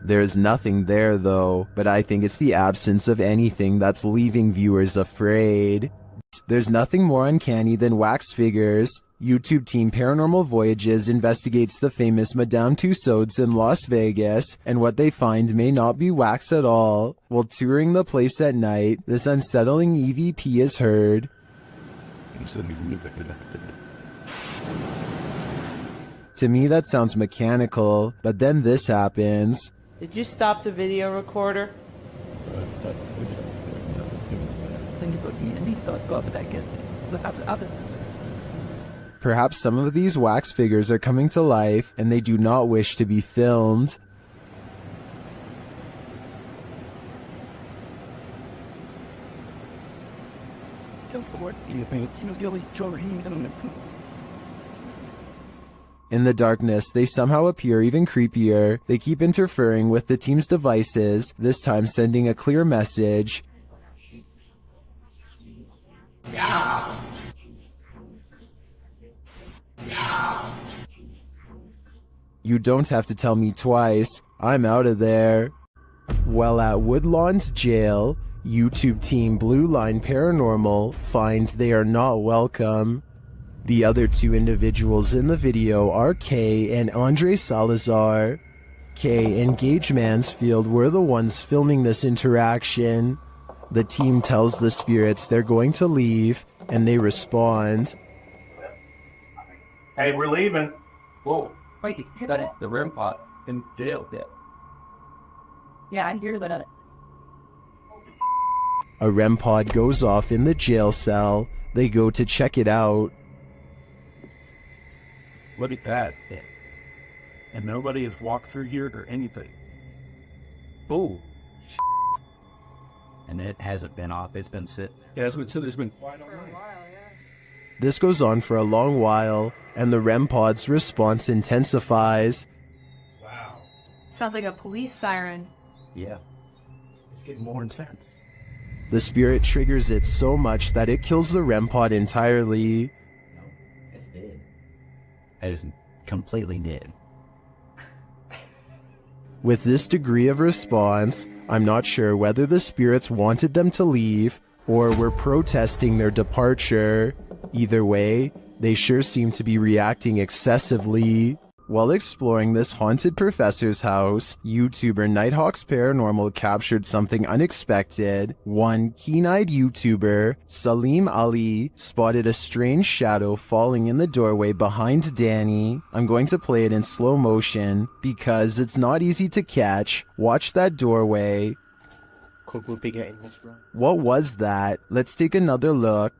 There's nothing there though, but I think it's the absence of anything that's leaving viewers afraid. There's nothing more uncanny than wax figures. YouTube team Paranormal Voyages investigates the famous Madame Tussauds in Las Vegas, and what they find may not be wax at all. While touring the place at night, this unsettling EVP is heard. To me, that sounds mechanical, but then this happens. Did you stop the video recorder? Perhaps some of these wax figures are coming to life, and they do not wish to be filmed. In the darkness, they somehow appear even creepier. They keep interfering with the team's devices, this time sending a clear message. You don't have to tell me twice. I'm out of there. While at Woodlawn's jail, YouTube team Blue Line Paranormal finds they are not welcome. The other two individuals in the video are Kay and Andre Salazar. Kay and Gage Mansfield were the ones filming this interaction. The team tells the spirits they're going to leave, and they respond. Hey, we're leaving. Whoa. Wait, that the REM pod in jail yet? Yeah, I hear that. A REM pod goes off in the jail cell. They go to check it out. Look at that. And nobody has walked through here or anything. Oh. And it hasn't been off. It's been sitting. Yeah, that's what it said. There's been quite a while. This goes on for a long while, and the REM pod's response intensifies. Wow. Sounds like a police siren. Yeah. It's getting more intense. The spirit triggers it so much that it kills the REM pod entirely. It's dead. It is completely dead. With this degree of response, I'm not sure whether the spirits wanted them to leave or were protesting their departure. Either way, they sure seem to be reacting excessively. While exploring this haunted professor's house, YouTuber Nighthawk's Paranormal captured something unexpected. One keen-eyed YouTuber, Salim Ali, spotted a strange shadow falling in the doorway behind Danny. I'm going to play it in slow motion because it's not easy to catch. Watch that doorway. Could we be getting this right? What was that? Let's take another look.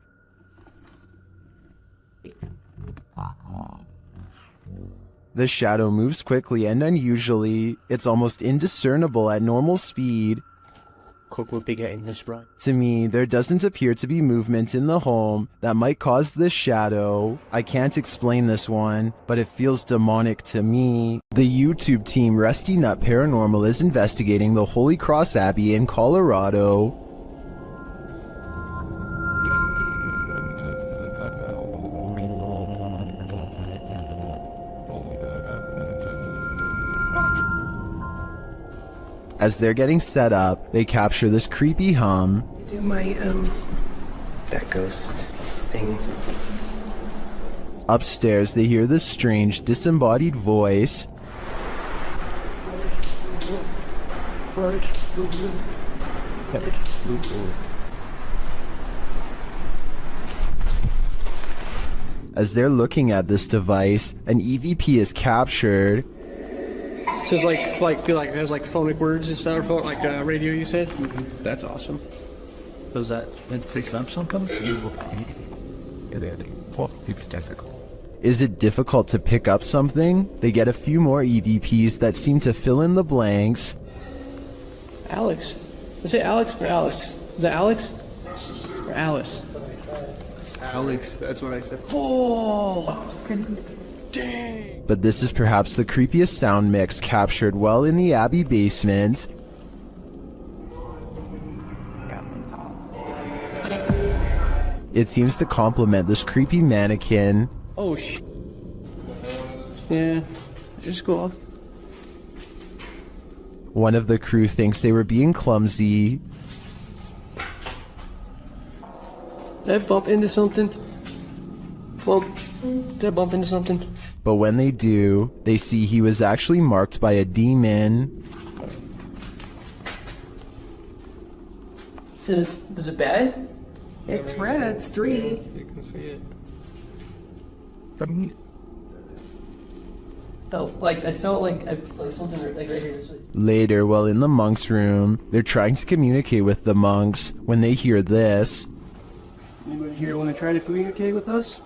The shadow moves quickly and unusually. It's almost indiscernible at normal speed. Could we be getting this right? To me, there doesn't appear to be movement in the home that might cause this shadow. I can't explain this one, but it feels demonic to me. The YouTube team Rusty Nut Paranormal is investigating the Holy Cross Abbey in Colorado. As they're getting set up, they capture this creepy hum. Do my, that ghost thing. Upstairs, they hear this strange, disembodied voice. As they're looking at this device, an EVP is captured. So it's like it has like phonic words and stuff, or like radio, you said? That's awesome. Does that say something? It's difficult. Is it difficult to pick up something? They get a few more EVPs that seem to fill in the blanks. Alex. Is it Alex or Alice? Is that Alex? Or Alice? Alex, that's what I said. Oh! Dang! But this is perhaps the creepiest sound mix captured well in the Abbey basement. It seems to complement this creepy mannequin. Oh, yeah, just go off. One of the crew thinks they were being clumsy. Did I bump into something? Well, Did I bump into something? But when they do, they see he was actually marked by a demon. So is it bad? It's red. It's 3. You can see it. I felt like something like right here. Later, while in the monks' room, they're trying to communicate with the monks when they hear this. Anybody here want to try to communicate with us?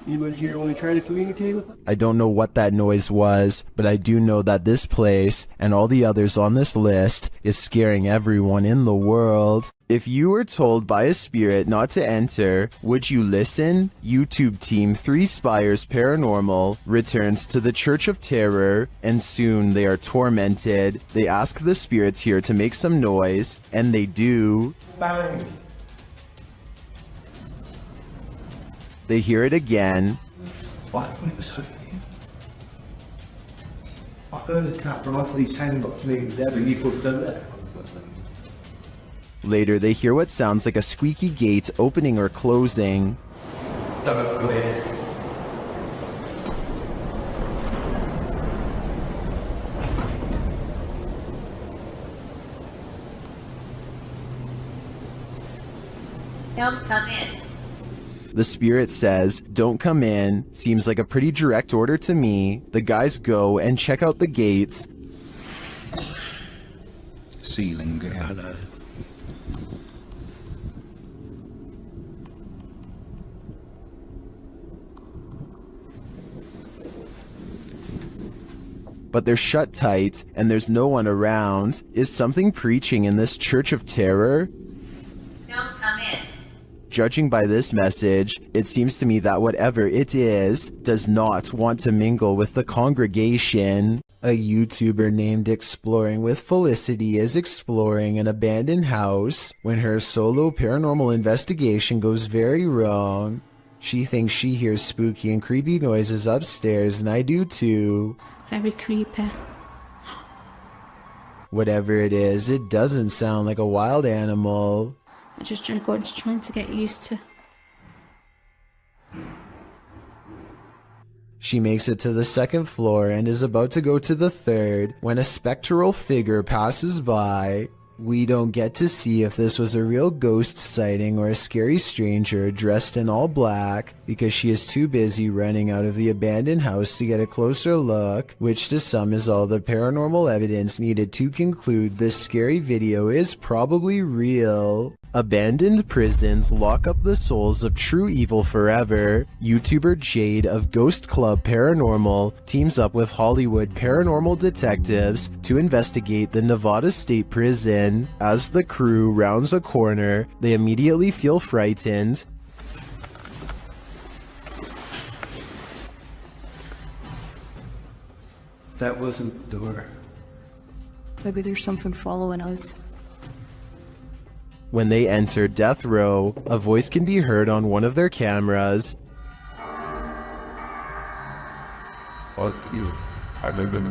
Anybody here want to try to communicate with us? I don't know what that noise was, but I do know that this place, and all the others on this list, is scaring everyone in the world. If you were told by a spirit not to enter, would you listen? YouTube team 3 Spires Paranormal returns to the Church of Terror, and soon they are tormented. They ask the spirits here to make some noise, and they do. Bang. They hear it again. What? It was I heard the cat rifle his hand up to me there, but you put them there. Later, they hear what sounds like a squeaky gate opening or closing. Don't go in. Don't come in. The spirit says, "Don't come in." Seems like a pretty direct order to me. The guys go and check out the gates. Ceiling. But they're shut tight, and there's no one around. Is something preaching in this Church of Terror? Don't come in. Judging by this message, it seems to me that whatever it is, does not want to mingle with the congregation. A YouTuber named Exploring with Felicity is exploring an abandoned house when her solo paranormal investigation goes very wrong. She thinks she hears spooky and creepy noises upstairs, and I do too. Very creepy. Whatever it is, it doesn't sound like a wild animal. I'm just trying to get used to. She makes it to the 2nd floor and is about to go to the 3rd when a spectral figure passes by. We don't get to see if this was a real ghost sighting or a scary stranger dressed in all black because she is too busy running out of the abandoned house to get a closer look, which to some is all the paranormal evidence needed to conclude this scary video is probably real. Abandoned prisons lock up the souls of true evil forever. YouTuber Jade of Ghost Club Paranormal teams up with Hollywood paranormal detectives to investigate the Nevada State Prison. As the crew rounds a corner, they immediately feel frightened. That wasn't the door. Maybe there's something following us. When they enter death row, a voice can be heard on one of their cameras. Fuck you. I live in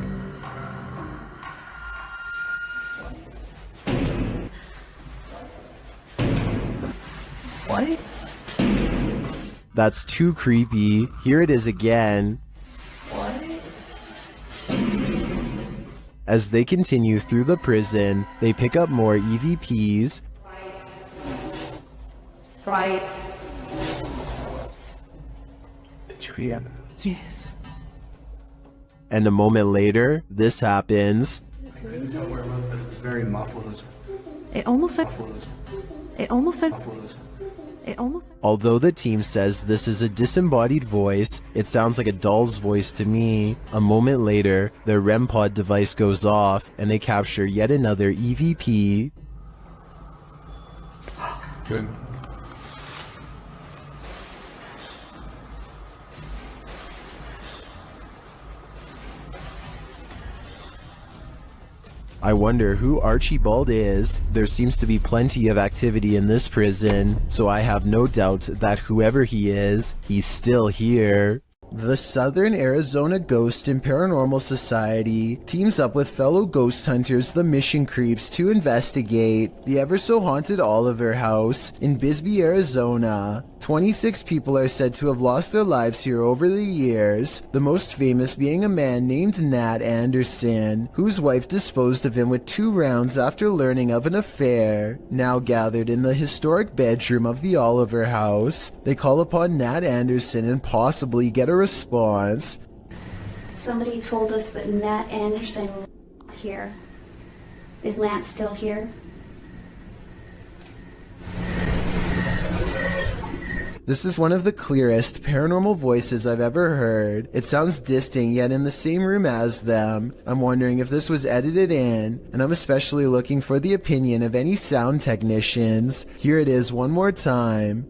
What? That's too creepy. Here it is again. As they continue through the prison, they pick up more EVPs. Right. Did you hear? Yes. And a moment later, this happens. I couldn't tell where it was, but it was very muffled. It almost said. It almost said. It almost. Although the team says this is a disembodied voice, it sounds like a doll's voice to me. A moment later, their REM pod device goes off, and they capture yet another EVP. Good. I wonder who Archibald is. There seems to be plenty of activity in this prison, so I have no doubt that whoever he is, he's still here. The Southern Arizona Ghost and Paranormal Society teams up with fellow ghost hunters, the Mission Creeps, to investigate the ever-so-haunted Oliver House in Bisbee, Arizona. 26 people are said to have lost their lives here over the years, the most famous being a man named Nat Anderson, whose wife disposed of him with 2 rounds after learning of an affair. Now gathered in the historic bedroom of the Oliver house, they call upon Nat Anderson and possibly get a response. Somebody told us that Nat Anderson was here. Is Lance still here? This is one of the clearest paranormal voices I've ever heard. It sounds distant yet in the same room as them. I'm wondering if this was edited in, and I'm especially looking for the opinion of any sound technicians. Here it is one more time.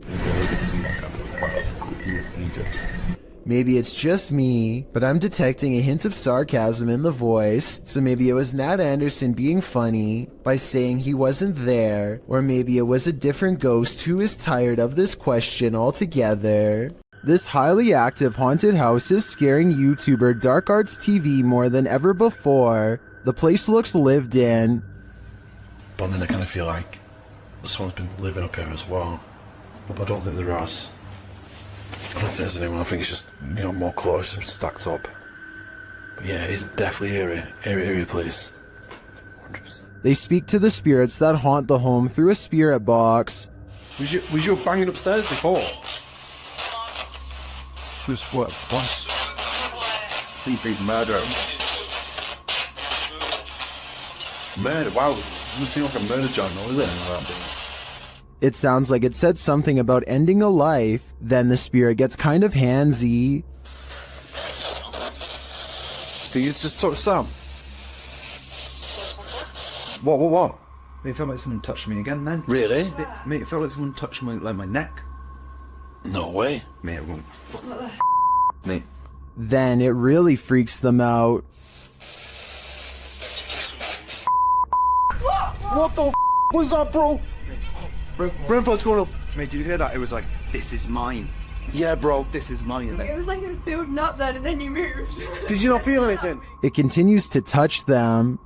Maybe it's just me, but I'm detecting a hint of sarcasm in the voice, so maybe it was Nat Anderson being funny by saying he wasn't there, or maybe it was a different ghost who is tired of this question altogether. This highly active haunted house is scaring YouTuber Dark Arts TV more than ever before. The place looks lived in. But then I kind of feel like someone's been living up here as well, but I don't think there is. I don't think there's anyone. I think it's just, you know, more close, stacked up. But yeah, it's definitely eerie place. 100%. They speak to the spirits that haunt the home through a spirit box. Was you banging upstairs before? Just what? Seafood murder. Murder? Wow, it doesn't seem like a murder journal, is it? It sounds like it said something about ending a life, then the spirit gets kind of handsy. Did you just talk to Sam? What? Mate, it felt like someone touched me again then. Really? Mate, it felt like someone touched my neck. No way. Mate, it won't. Mate. Then it really freaks them out. What the f was that, bro? What's going on? Mate, did you hear that? It was like, this is mine. Yeah, bro. This is mine. And It was like it was building up then and then you moved. Did you not feel anything? It continues to touch them.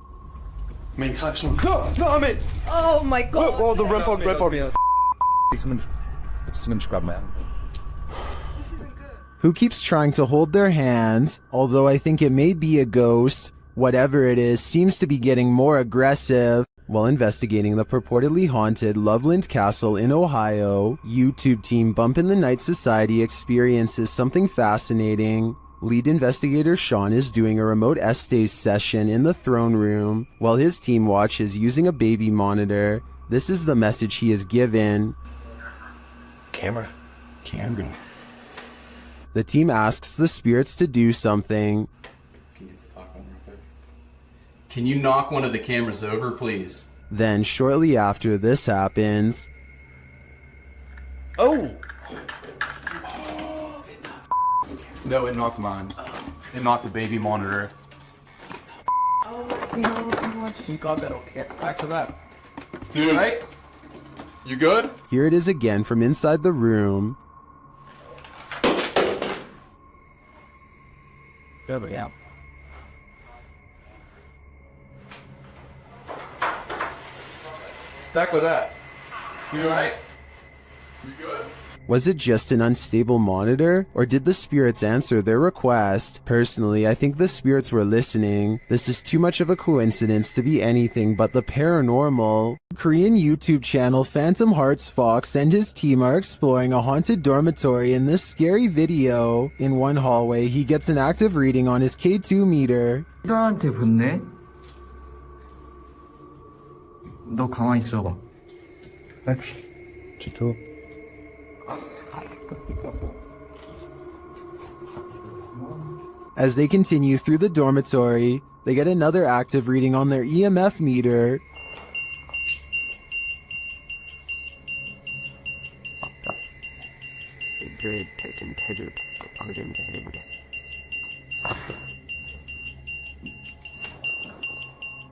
Mate, clap some. No, I'm in. Oh my god. Oh, the red body. Someone just grabbed my hand. Who keeps trying to hold their hands, although I think it may be a ghost. Whatever it is seems to be getting more aggressive. While investigating the purportedly haunted Loveland Castle in Ohio, YouTube team Bump in the Night Society experiences something fascinating. Lead investigator Sean is doing a remote estays session in the throne room, while his team watches using a baby monitor. This is the message he is given. Camera. The team asks the spirits to do something. Can you knock one of the cameras over, please? Then, shortly after this happens... Oh! No, it knocked mine. It knocked the baby monitor. Oh, you got that, okay. Back to that. Dude, right? You good? Here it is again from inside the room. Yeah. Back with that. You alright? You good? Was it just an unstable monitor, or did the spirits answer their request? Personally, I think the spirits were listening. This is too much of a coincidence to be anything but the paranormal. Korean YouTube channel Phantom Hearts Fox and his team are exploring a haunted dormitory in this scary video. In one hallway, he gets an active reading on his K2 meter. 나한테 붙네? 너 가만히 있어봐. Chito. As they continue through the dormitory, they get another active reading on their EMF meter.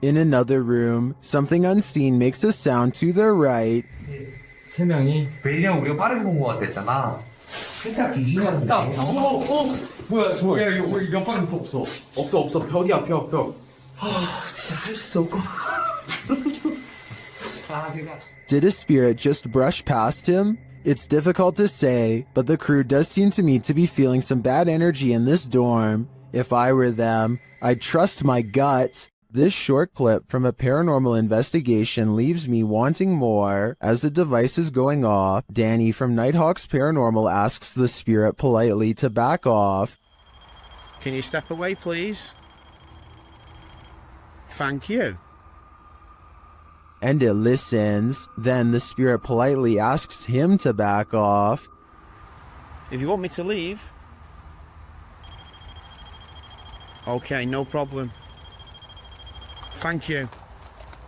In another room, something unseen makes a sound to their right. 세 명이 왜냐면 우리가 빠르게 본 것 같았잖아. 딱 기시하는 거. 뭐야 저거? 야 이거 옆방에서 없어. 벽이야 벽. 진짜 할 수 없고. Did a spirit just brush past him? It's difficult to say, but the crew does seem to me to be feeling some bad energy in this dorm. If I were them, I'd trust my gut. This short clip from a paranormal investigation leaves me wanting more. As the device is going off, Danny from Nighthawks Paranormal asks the spirit politely to back off. Can you step away, please? Thank you. And it listens. Then the spirit politely asks him to back off. If you want me to leave. Okay, no problem. Thank you.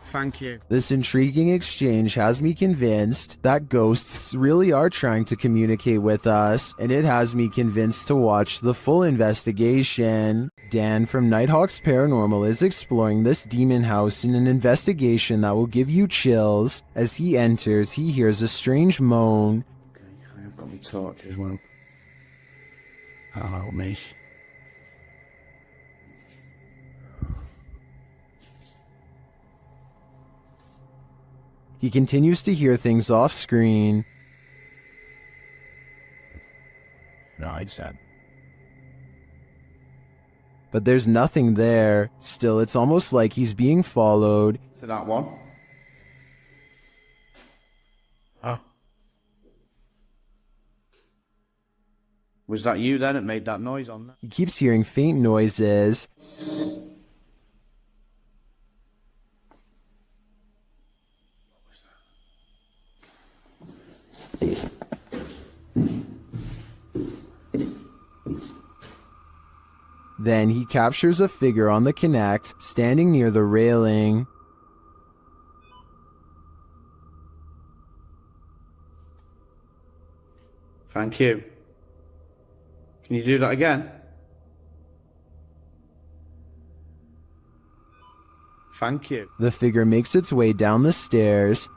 Thank you. This intriguing exchange has me convinced that ghosts really are trying to communicate with us, and it has me convinced to watch the full investigation. Dan from Nighthawks Paranormal is exploring this demon house in an investigation that will give you chills. As he enters, he hears a strange moan. Okay, I have got my torch as well. That'll help me. He continues to hear things off screen. No, I said. But there's nothing there. Still, it's almost like he's being followed. So that one. Oh. Was that you then that made that noise on that? He keeps hearing faint noises. Then he captures a figure on the Kinect, standing near the railing. Thank you. Can you do that again? Thank you. The figure makes its way down the stairs.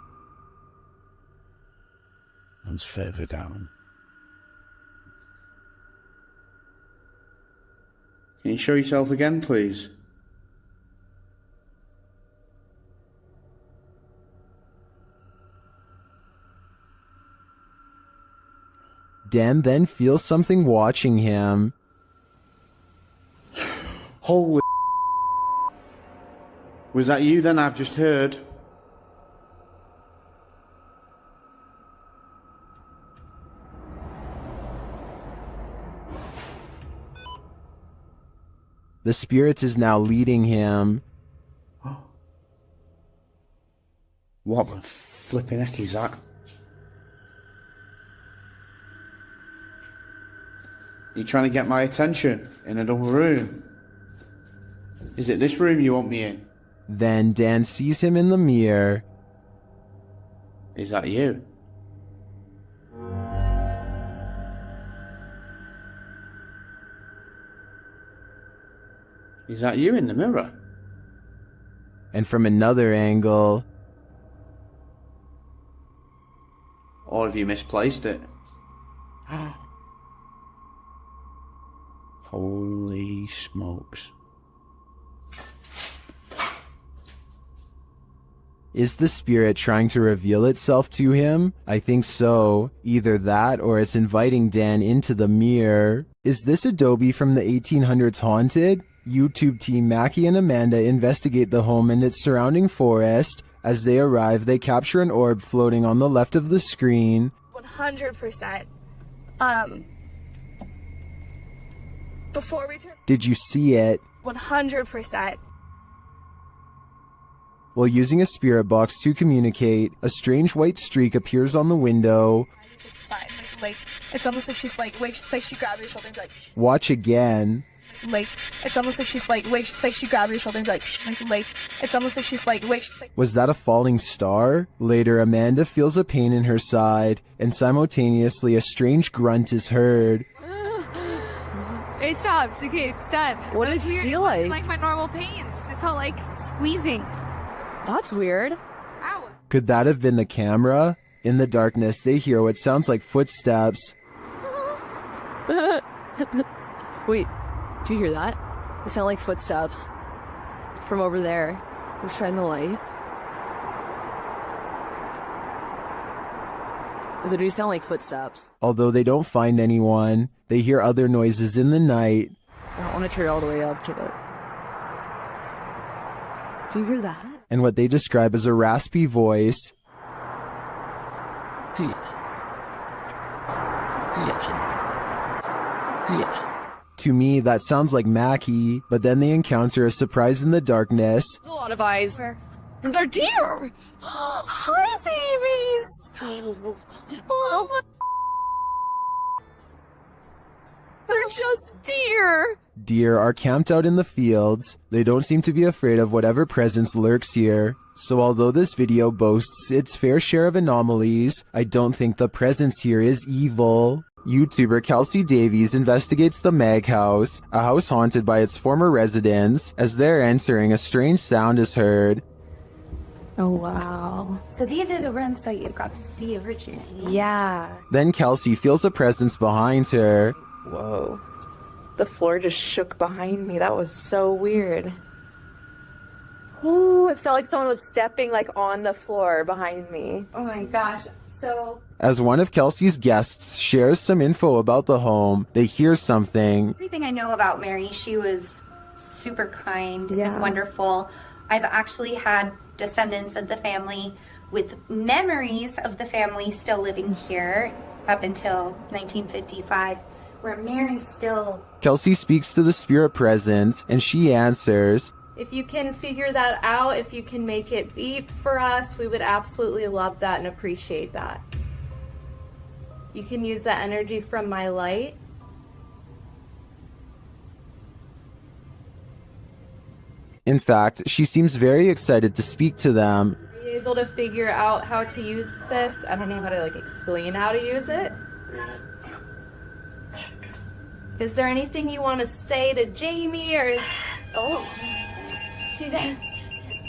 And further down. Can you show yourself again, please? Dan then feels something watching him. Holy... Was that you then I've just heard? The spirit is now leading him. What the flipping heck is that? You trying to get my attention in another room? Is it this room you want me in? Then Dan sees him in the mirror. Is that you? Is that you in the mirror? And from another angle... Or have you misplaced it? Holy smokes. Is the spirit trying to reveal itself to him? I think so. Either that or it's inviting Dan into the mirror. Is this Adobe from the 1800s haunted? YouTube team Mackie and Amanda investigate the home and its surrounding forest. As they arrive, they capture an orb floating on the left of the screen. 100%. Before we turn... Did you see it? 100%. While using a spirit box to communicate, a strange white streak appears on the window. It's fine. Like, it's almost like she's like, wait, it's like she grabbed your shoulder and be like, Watch again. like, it's almost like she's like, wait, it's like she grabbed your shoulder and be like, it's almost like she's like, wait, it's like... Was that a falling star? Later, Amanda feels a pain in her side, and simultaneously a strange grunt is heard. It stopped. Okay, it's done. What did it feel like? It wasn't like my normal pains. It felt like squeezing. That's weird. Ow. Could that have been the camera? In the darkness, they hear what sounds like footsteps. Wait, do you hear that? They sound like footsteps from over there. We'll shine the light. They do sound like footsteps. Although they don't find anyone, they hear other noises in the night. I don't want to turn all the way up, kid. Do you hear that? And what they describe as a raspy voice. To me, that sounds like Mackie, but then they encounter a surprise in the darkness. A lot of eyes. They're deer! Hi, babies! Oh my... They're just deer! Deer are camped out in the fields. They don't seem to be afraid of whatever presence lurks here. So although this video boasts its fair share of anomalies, I don't think the presence here is evil. YouTuber Kelsey Davies investigates the Meg House, a house haunted by its former residents. As they're entering, a strange sound is heard. Oh, wow. So these are the rooms that you got to see originally. Yeah. Then Kelsey feels a presence behind her. Whoa. The floor just shook behind me. That was so weird. Ooh, it felt like someone was stepping like on the floor behind me. Oh my gosh. So As one of Kelsey's guests shares some info about the home, they hear something. everything I know about Mary, she was super kind and wonderful. I've actually had descendants of the family with memories of the family still living here up until 1955, where Mary's still... Kelsey speaks to the spirit present, and she answers. If you can figure that out, if you can make it beep for us, we would absolutely love that and appreciate that. You can use that energy from my light. In fact, she seems very excited to speak to them. Are you able to figure out how to use this? I don't know how to like explain how to use it. Is there anything you want to say to Jamie or is... Oh, she does.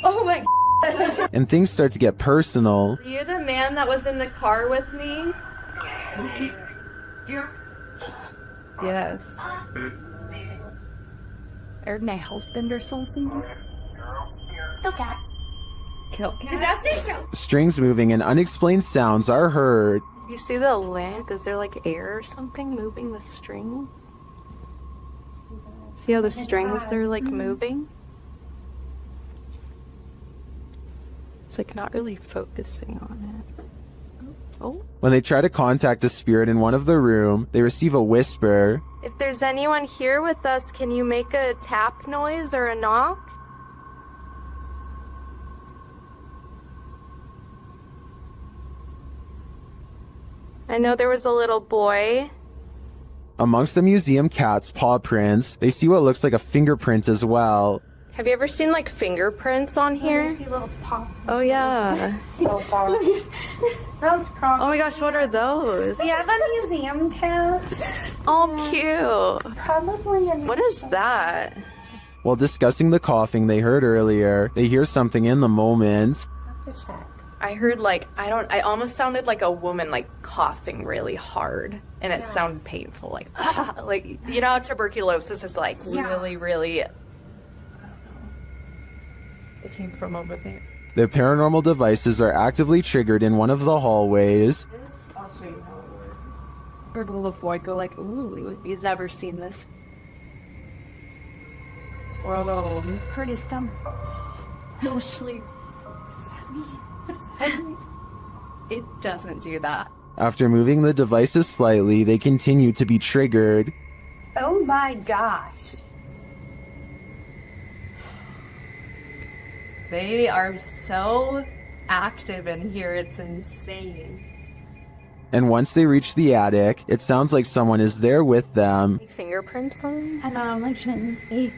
Oh my God. And things start to get personal. Are you the man that was in the car with me? Yes. Or my husband or something? Okay. Kill. Strings moving and unexplained sounds are heard. You see the lamp? Is there like air or something moving the strings? See how the strings are like moving? It's like not really focusing on it. Oh. When they try to contact a spirit in one of the room, they receive a whisper. If there's anyone here with us, can you make a tap noise or a knock? I know there was a little boy. Amongst the museum cat's paw prints, they see what looks like a fingerprint as well. Have you ever seen like fingerprints on here? Oh yeah. Those crawling. Oh my gosh, what are those? We have a museum cat. Oh, cute. Probably a... What is that? While discussing the coughing they heard earlier, they hear something in the moment. I have to check. I heard like, I almost sounded like a woman like coughing really hard. And it sounded painful, like, like, you know, tuberculosis is like really, really... It came from over there. The paranormal devices are actively triggered in one of the hallways. I'll show you how it works. Heard a little boy go like, ooh, he's never seen this. Or Hurt his stomach. no sleep. It doesn't do that. After moving the devices slightly, they continue to be triggered. Oh my gosh. They are so active in here, it's insane. And once they reach the attic, it sounds like someone is there with them. Fingerprints on? I don't know, I shouldn't see.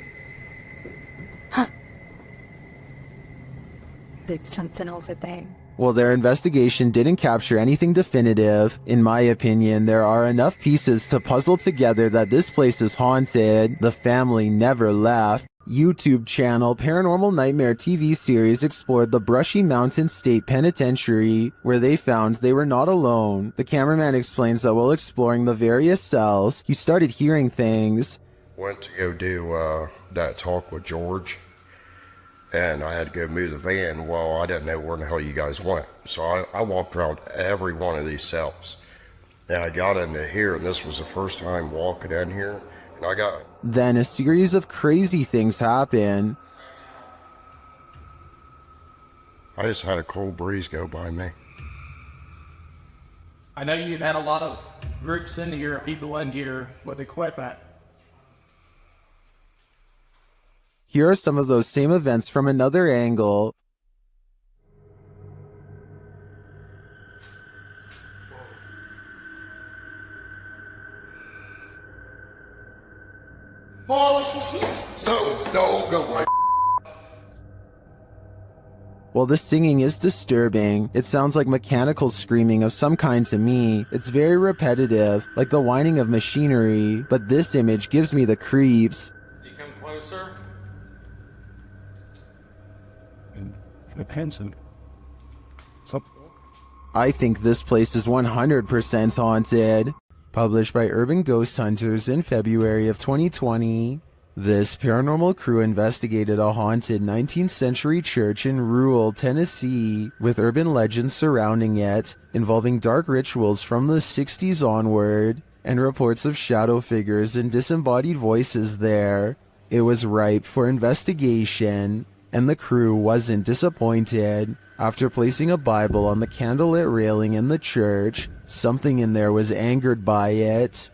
There's something over there. While their investigation didn't capture anything definitive, in my opinion, there are enough pieces to puzzle together that this place is haunted. The family never left. YouTube channel Paranormal Nightmare TV series explored the Brushy Mountain State Penitentiary, where they found they were not alone. The cameraman explains that while exploring the various cells, he started hearing things. Went to go do that talk with George, and I had to go move the van. Well, I didn't know where the hell you guys went. So I walked around every one of these cells. And I got into here, and this was the first time walking in here, and I got... Then a series of crazy things happen. I just had a cold breeze go by me. I know you've had a lot of groups in here, people in here with equipment. Here are some of those same events from another angle. No, go away. While the singing is disturbing, it sounds like mechanical screaming of some kind to me. It's very repetitive, like the whining of machinery, but this image gives me the creeps. You come closer. I think this place is 100% haunted. Published by Urban Ghost Hunters in February of 2020. This paranormal crew investigated a haunted 19th century church in rural Tennessee with urban legends surrounding it, involving dark rituals from the 60s onward, and reports of shadow figures and disembodied voices there. It was ripe for investigation, and the crew wasn't disappointed. After placing a Bible on the candlelit railing in the church, something in there was angered by it.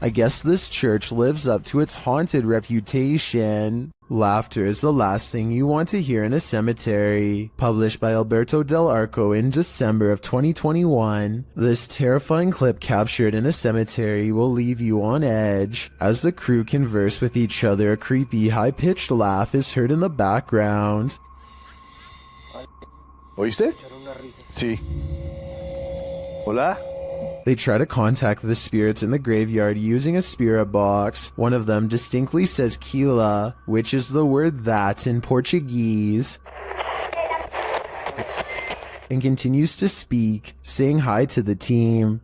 I guess this church lives up to its haunted reputation. Laughter is the last thing you want to hear in a cemetery. Published by Alberto Del Arco in December of 2021. This terrifying clip captured in a cemetery will leave you on edge. As the crew converse with each other, a creepy, high-pitched laugh is heard in the background. ¿Oíste? Sí. Hola? They try to contact the spirits in the graveyard using a spirit box. One of them distinctly says Kila, which is the word that in Portuguese, and continues to speak, saying hi to the team.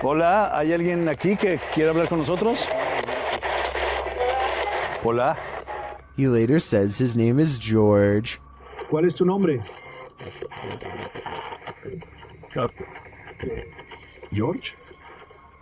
Hola, ¿hay alguien aquí que quiere hablar con nosotros? Hola. He later says his name is George. ¿Cuál es tu nombre? George?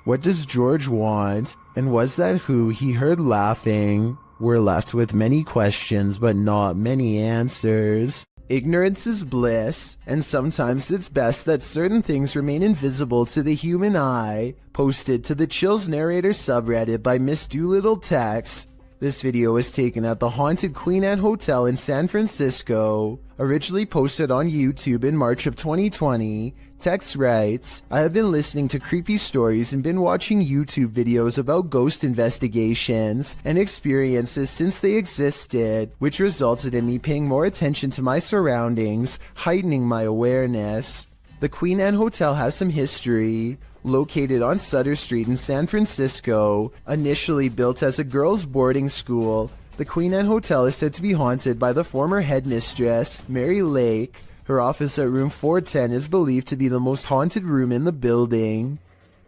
What does George want? And was that who he heard laughing? We're left with many questions, but not many answers. Ignorance is bliss, and sometimes it's best that certain things remain invisible to the human eye. Posted to the Chills Narrator subreddit by Miss Doolittle Tex. This video was taken at the haunted Queen Anne Hotel in San Francisco. Originally posted on YouTube in March of 2020, Tex writes, I have been listening to creepy stories and been watching YouTube videos about ghost investigations and experiences since they existed, which resulted in me paying more attention to my surroundings, heightening my awareness. The Queen Anne Hotel has some history. Located on Sutter Street in San Francisco, initially built as a girls' boarding school, the Queen Anne Hotel is said to be haunted by the former headmistress, Mary Lake. Her office at room 410 is believed to be the most haunted room in the building.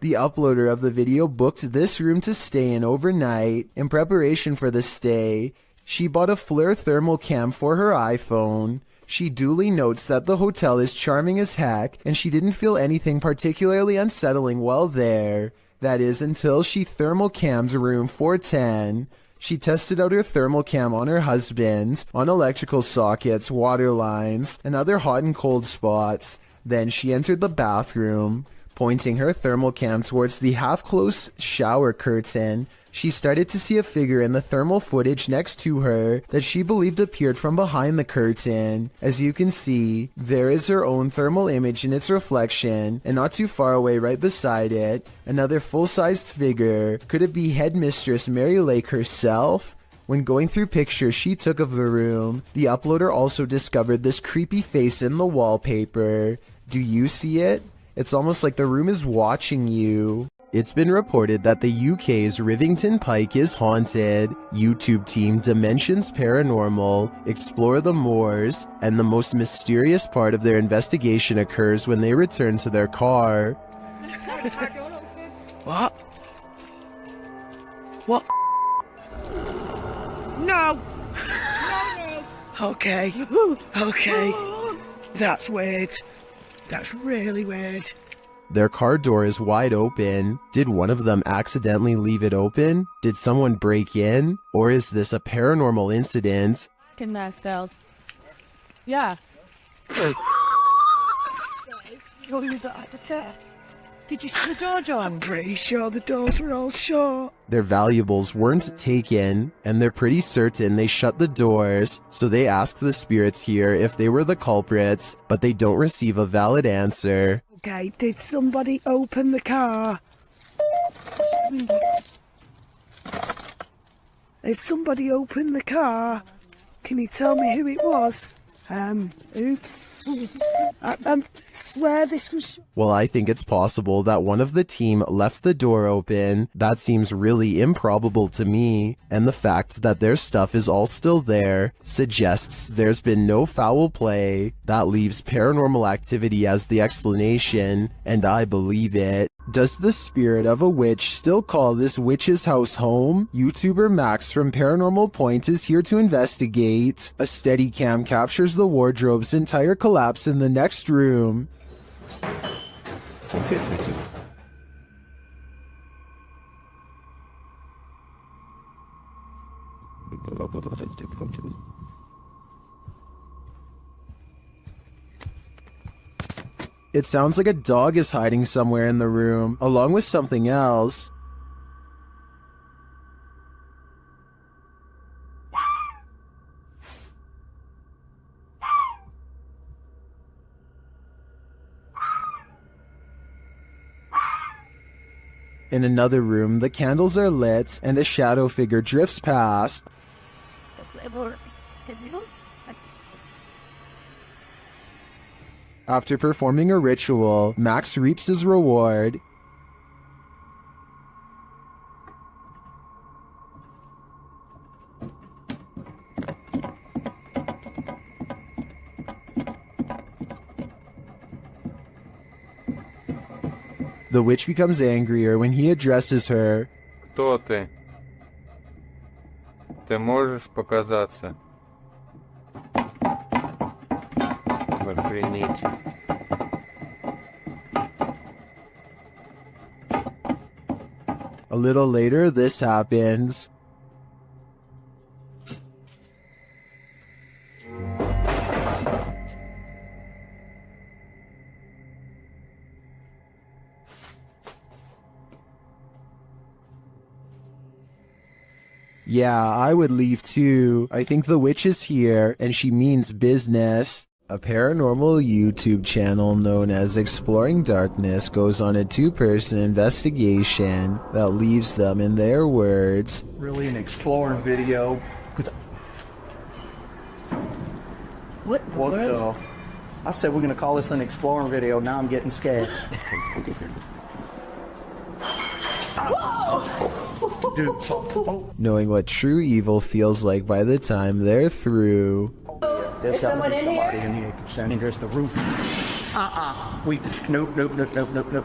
The uploader of the video booked this room to stay in overnight. In preparation for the stay, she bought a FLIR thermal cam for her iPhone. She duly notes that the hotel is charming as heck, and she didn't feel anything particularly unsettling while there. That is, until she thermal cammed room 410. She tested out her thermal cam on her husband, on electrical sockets, water lines, and other hot and cold spots. Then she entered the bathroom. Pointing her thermal cam towards the half-closed shower curtain, she started to see a figure in the thermal footage next to her that she believed appeared from behind the curtain. As you can see, there is her own thermal image in its reflection, and not too far away right beside it, another full-sized figure. Could it be Headmistress Mary Lake herself? When going through pictures she took of the room, the uploader also discovered this creepy face in the wallpaper. Do you see it? It's almost like the room is watching you. It's been reported that the UK's Rivington Pike is haunted. YouTube team Dimensions Paranormal explore the moors, and the most mysterious part of their investigation occurs when they return to their car. What? What? No! Okay. Okay. That's weird. That's really weird. Their car door is wide open. Did one of them accidentally leave it open? Did someone break in? Or is this a paranormal incident? Fucking nice styles. Yeah. Did you see the door, John? I'm pretty sure the doors were all shut. Their valuables weren't taken, and they're pretty certain they shut the doors, so they ask the spirits here if they were the culprits, but they don't receive a valid answer. Okay, did somebody open the car? Has somebody opened the car? Can you tell me who it was? Oops. I swear this was... Well, I think it's possible that one of the team left the door open. That seems really improbable to me, and the fact that their stuff is all still there suggests there's been no foul play. That leaves paranormal activity as the explanation, and I believe it. Does the spirit of a witch still call this witch's house home? YouTuber Max from Paranormal Point is here to investigate. A Steadicam captures the wardrobe's entire collapse in the next room. It sounds like a dog is hiding somewhere in the room, along with something else. In another room, the candles are lit, and a shadow figure drifts past. After performing a ritual, Max reaps his reward. The witch becomes angrier when he addresses her. Кто ты? Ты можешь показаться? Охренеть. A little later, this happens. Yeah, I would leave too. I think the witch is here, and she means business. A paranormal YouTube channel known as Exploring Darkness goes on a two-person investigation that leaves them, in their words, Really an exploring video. What the world? I said we're gonna call this an exploring video. Now I'm getting scared. knowing what true evil feels like by the time they're through. There's someone in here? in here. Standing there's the roof.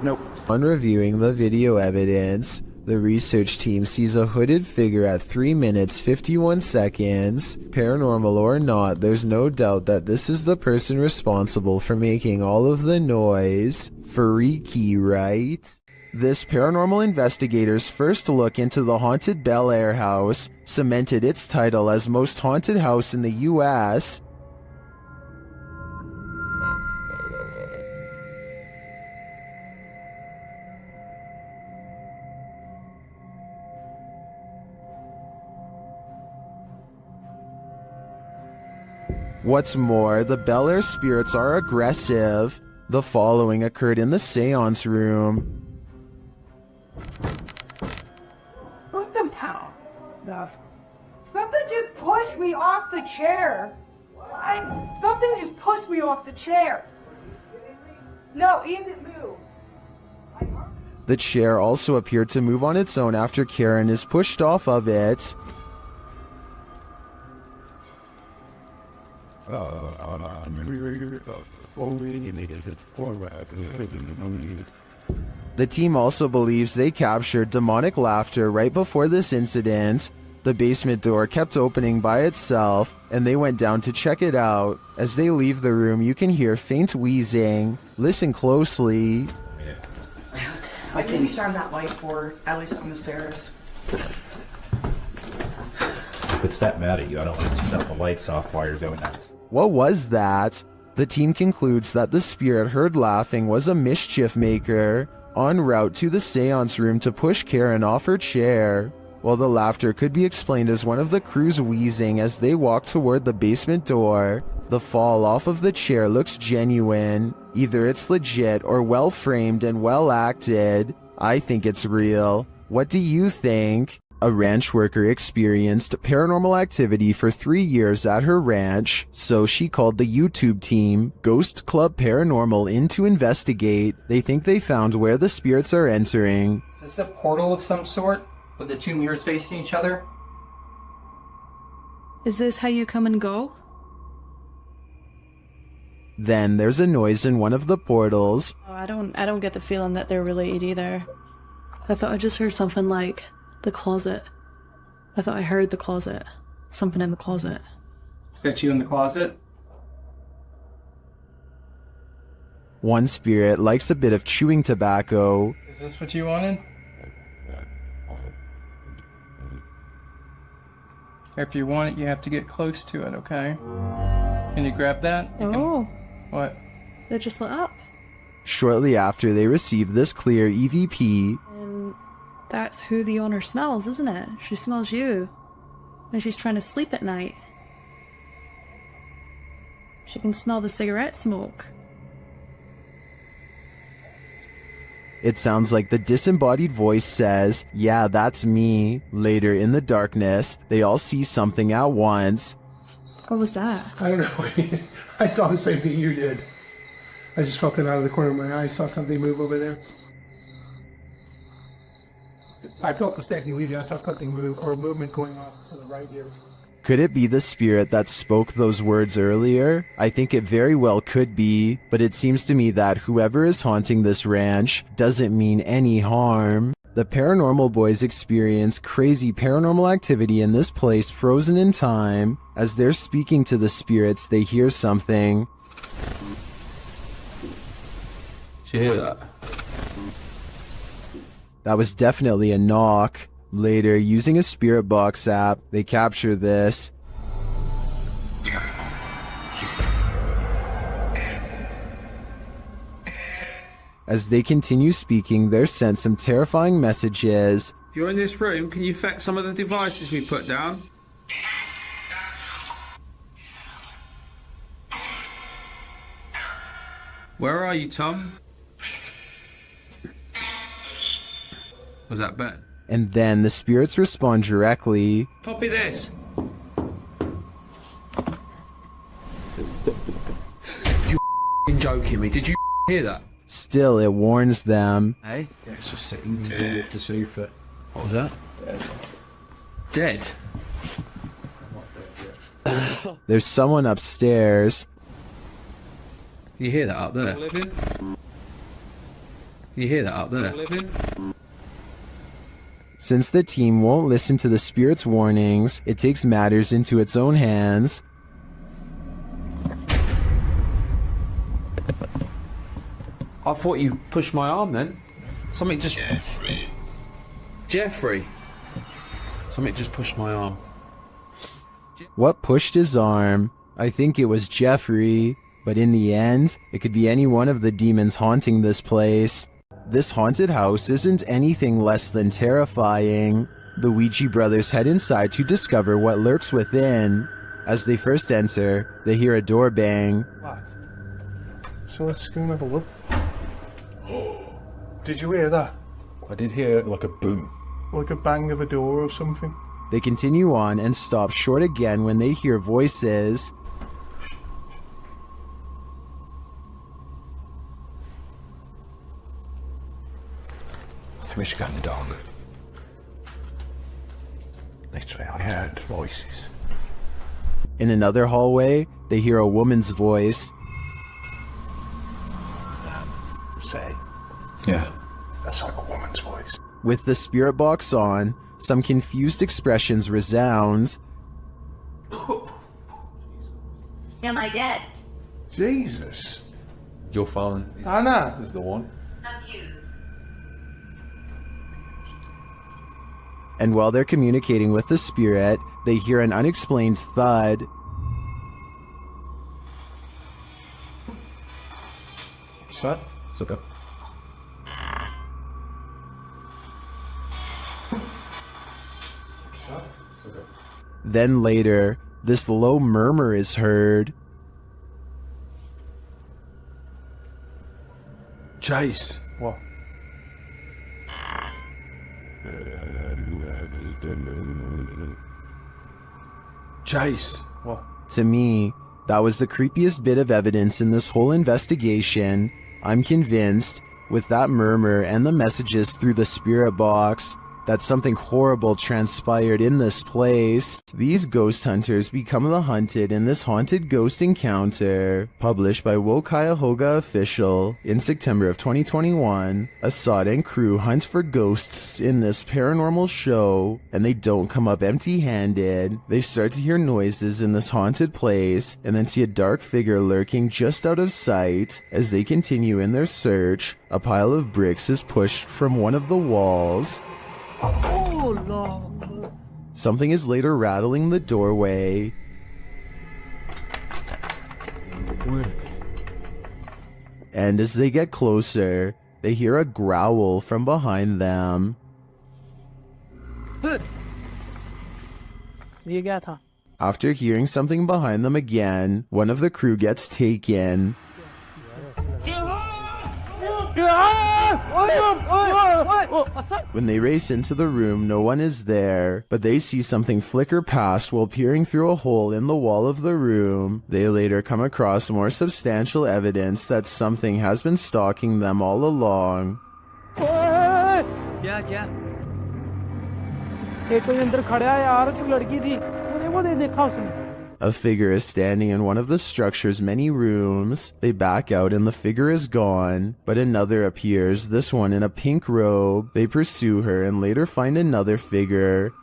Nope. On reviewing the video evidence, the research team sees a hooded figure at 3 minutes 51 seconds. Paranormal or not, there's no doubt that this is the person responsible for making all of the noise. Freaky, right? This paranormal investigator's first look into the haunted Bel Air house cemented its title as most haunted house in the US. What's more, the Bel Air spirits are aggressive. The following occurred in the seance room. What the hell? Something just pushed me off the chair. Something just pushed me off the chair. No, it didn't move. The chair also appeared to move on its own after Karen is pushed off of it. The team also believes they captured demonic laughter right before this incident. The basement door kept opening by itself, and they went down to check it out. As they leave the room, you can hear faint wheezing. Listen closely. I can turn that light for at least on the stairs. If it's that mad at you, I don't want to shut the lights off while you're doing that. What was that? The team concludes that the spirit heard laughing was a mischief maker en route to the seance room to push Karen off her chair. While the laughter could be explained as one of the crew's wheezing as they walk toward the basement door, the fall off of the chair looks genuine. Either it's legit or well framed and well acted. I think it's real. What do you think? A ranch worker experienced paranormal activity for 3 years at her ranch, so she called the YouTube team, Ghost Club Paranormal, in to investigate. They think they found where the spirits are entering. Is this a portal of some sort, with the two mirrors facing each other? Is this how you come and go? Then there's a noise in one of the portals. Oh, I don't get the feeling that they're related either. I thought I just heard something like the closet. I thought I heard the closet. Something in the closet. Is that you in the closet? One spirit likes a bit of chewing tobacco. Is this what you wanted? If you want it, you have to get close to it, okay? Can you grab that? What? It just lit up. Shortly after they receive this clear EVP, And that's who the owner smells, isn't it? She smells you. And she's trying to sleep at night. She can smell the cigarette smoke. it sounds like the disembodied voice says, "Yeah, that's me." Later in the darkness, they all see something at once. What was that? I don't know. I saw the same thing you did. I just felt it out of the corner of my eye. I saw something move over there. I felt the stacking leaving. I saw something move, or movement going on to the right here. Could it be the spirit that spoke those words earlier? I think it very well could be, but it seems to me that whoever is haunting this ranch doesn't mean any harm. The paranormal boys experience crazy paranormal activity in this place frozen in time. As they're speaking to the spirits, they hear something. Did you hear that? That was definitely a knock. Later, using a spirit box app, they capture this. As they continue speaking, they're sent some terrifying messages. If you're in this room, can you fetch some of the devices we put down? Where are you, Tom? Was that Ben? And then the spirits respond directly. Copy this. You joking me? Did you hear that? Still, it warns them. Hey? Yeah, it's just sitting there to see if it... What was that? Dead? There's someone upstairs. You hear that up there? You hear that up there? Since the team won't listen to the spirit's warnings, it takes matters into its own hands. I thought you pushed my arm then. Something just... Jeffrey! Something just pushed my arm. What pushed his arm? I think it was Jeffrey, but in the end, it could be any one of the demons haunting this place. This haunted house isn't anything less than terrifying. The Ouija brothers head inside to discover what lurks within. As they first enter, they hear a door bang. So let's go and have a look. Did you hear that? I did hear like a boom. Like a bang of a door or something. They continue on and stop short again when they hear voices. Michigan dog. Literally, I heard voices. In another hallway, they hear a woman's voice. Say. Yeah. That's like a woman's voice. With the spirit box on, some confused expressions resound. Am I dead? Jesus. Your phone Anna is the one. Abused. And while they're communicating with the spirit, they hear an unexplained thud. What's that? It's okay. Then later, this low murmur is heard. Jace. What? Jace. What? To me, that was the creepiest bit of evidence in this whole investigation. I'm convinced, with that murmur and the messages through the spirit box, that something horrible transpired in this place. These ghost hunters become the hunted in this haunted ghost encounter. Published by Wo Cuyahoga Official in September of 2021, Assad and crew hunt for ghosts in this paranormal show, and they don't come up empty-handed. They start to hear noises in this haunted place, and then see a dark figure lurking just out of sight. As they continue in their search, a pile of bricks is pushed from one of the walls. Oh, Lord. Something is later rattling the doorway. And as they get closer, they hear a growl from behind them. After hearing something behind them again, one of the crew gets taken. When they race into the room, no one is there, but they see something flicker past while peering through a hole in the wall of the room. They later come across more substantial evidence that something has been stalking them all along. A figure is standing in one of the structure's many rooms. They back out and the figure is gone, but another appears, this one in a pink robe. They pursue her and later find another figure.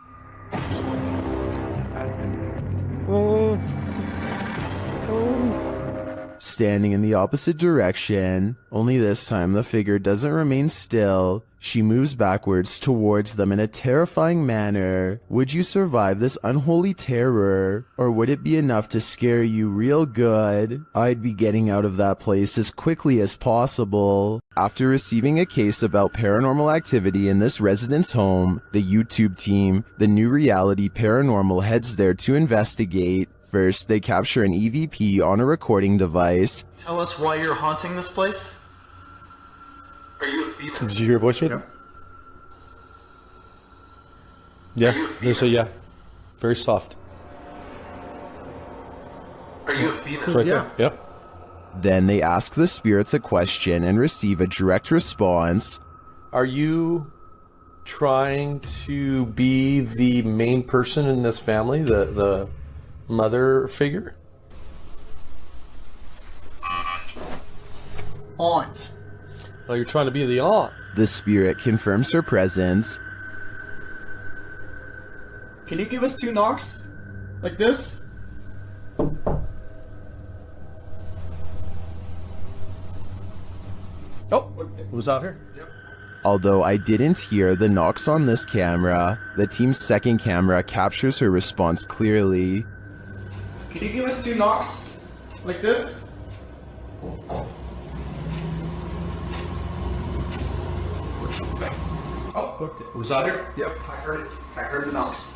Standing in the opposite direction, only this time the figure doesn't remain still. She moves backwards towards them in a terrifying manner. Would you survive this unholy terror? Or would it be enough to scare you real good? I'd be getting out of that place as quickly as possible. After receiving a case about paranormal activity in this resident's home, the YouTube team, the New Reality Paranormal, heads there to investigate. First, they capture an EVP on a recording device. Tell us why you're haunting this place? Are you a female? Did you hear a voice? Yeah, there's a yeah. Very soft. Are you a female? It's right there. Yep. Then they ask the spirits a question and receive a direct response. Are you trying to be the main person in this family, the mother figure? Aunt. Oh, you're trying to be the aunt. The spirit confirms her presence. Can you give us 2 knocks? Like this? Oh, was out here? Yep. Although I didn't hear the knocks on this camera, the team's second camera captures her response clearly. Can you give us 2 knocks? Like this? Oh, was out here? Yep, I heard it. I heard the knocks.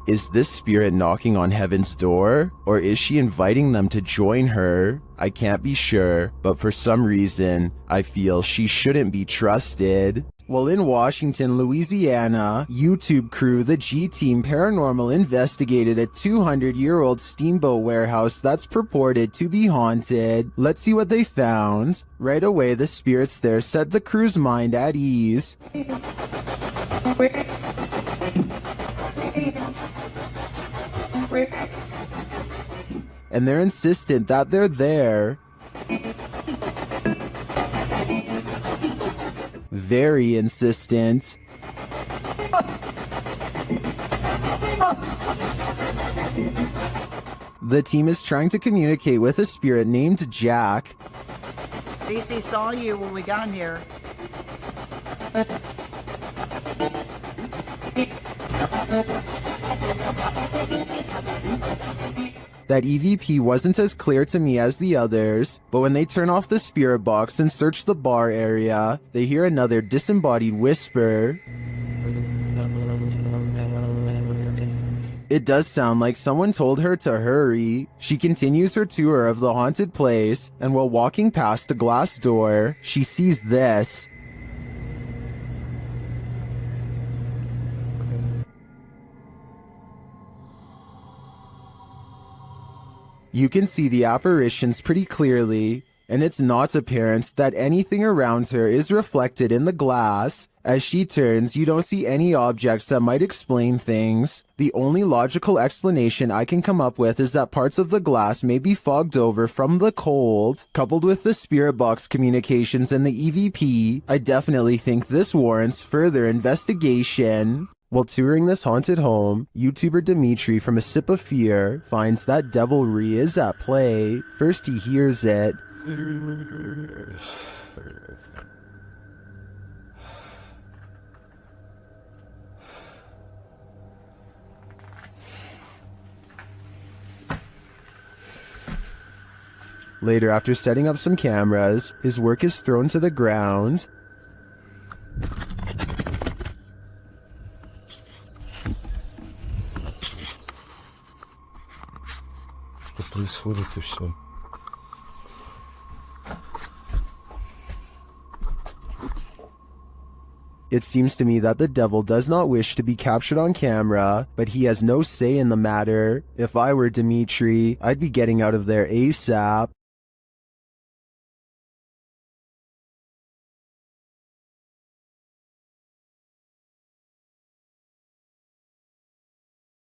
Is this spirit knocking on heaven's door? Or is she inviting them to join her? I can't be sure, but for some reason, I feel she shouldn't be trusted. While in Washington, Louisiana, YouTube crew, the G-Team Paranormal, investigated a 200-year-old steamboat warehouse that's purported to be haunted. Let's see what they found. Right away, the spirits there set the crew's mind at ease. And they're insistent that they're there. Very insistent. The team is trying to communicate with a spirit named Jack. Cece saw you when we got here. That EVP wasn't as clear to me as the others, but when they turn off the spirit box and search the bar area, they hear another disembodied whisper. It does sound like someone told her to hurry. She continues her tour of the haunted place, and while walking past a glass door, she sees this. You can see the apparitions pretty clearly, and it's not apparent that anything around her is reflected in the glass. As she turns, you don't see any objects that might explain things. The only logical explanation I can come up with is that parts of the glass may be fogged over from the cold. Coupled with the spirit box communications and the EVP, I definitely think this warrants further investigation. While touring this haunted home, YouTuber Dimitri from A Sip of Fear finds that devilry is at play. First he hears it. Later, after setting up some cameras, his work is thrown to the ground. Что происходит и все. It seems to me that the devil does not wish to be captured on camera, but he has no say in the matter. If I were Dimitri, I'd be getting out of there ASAP.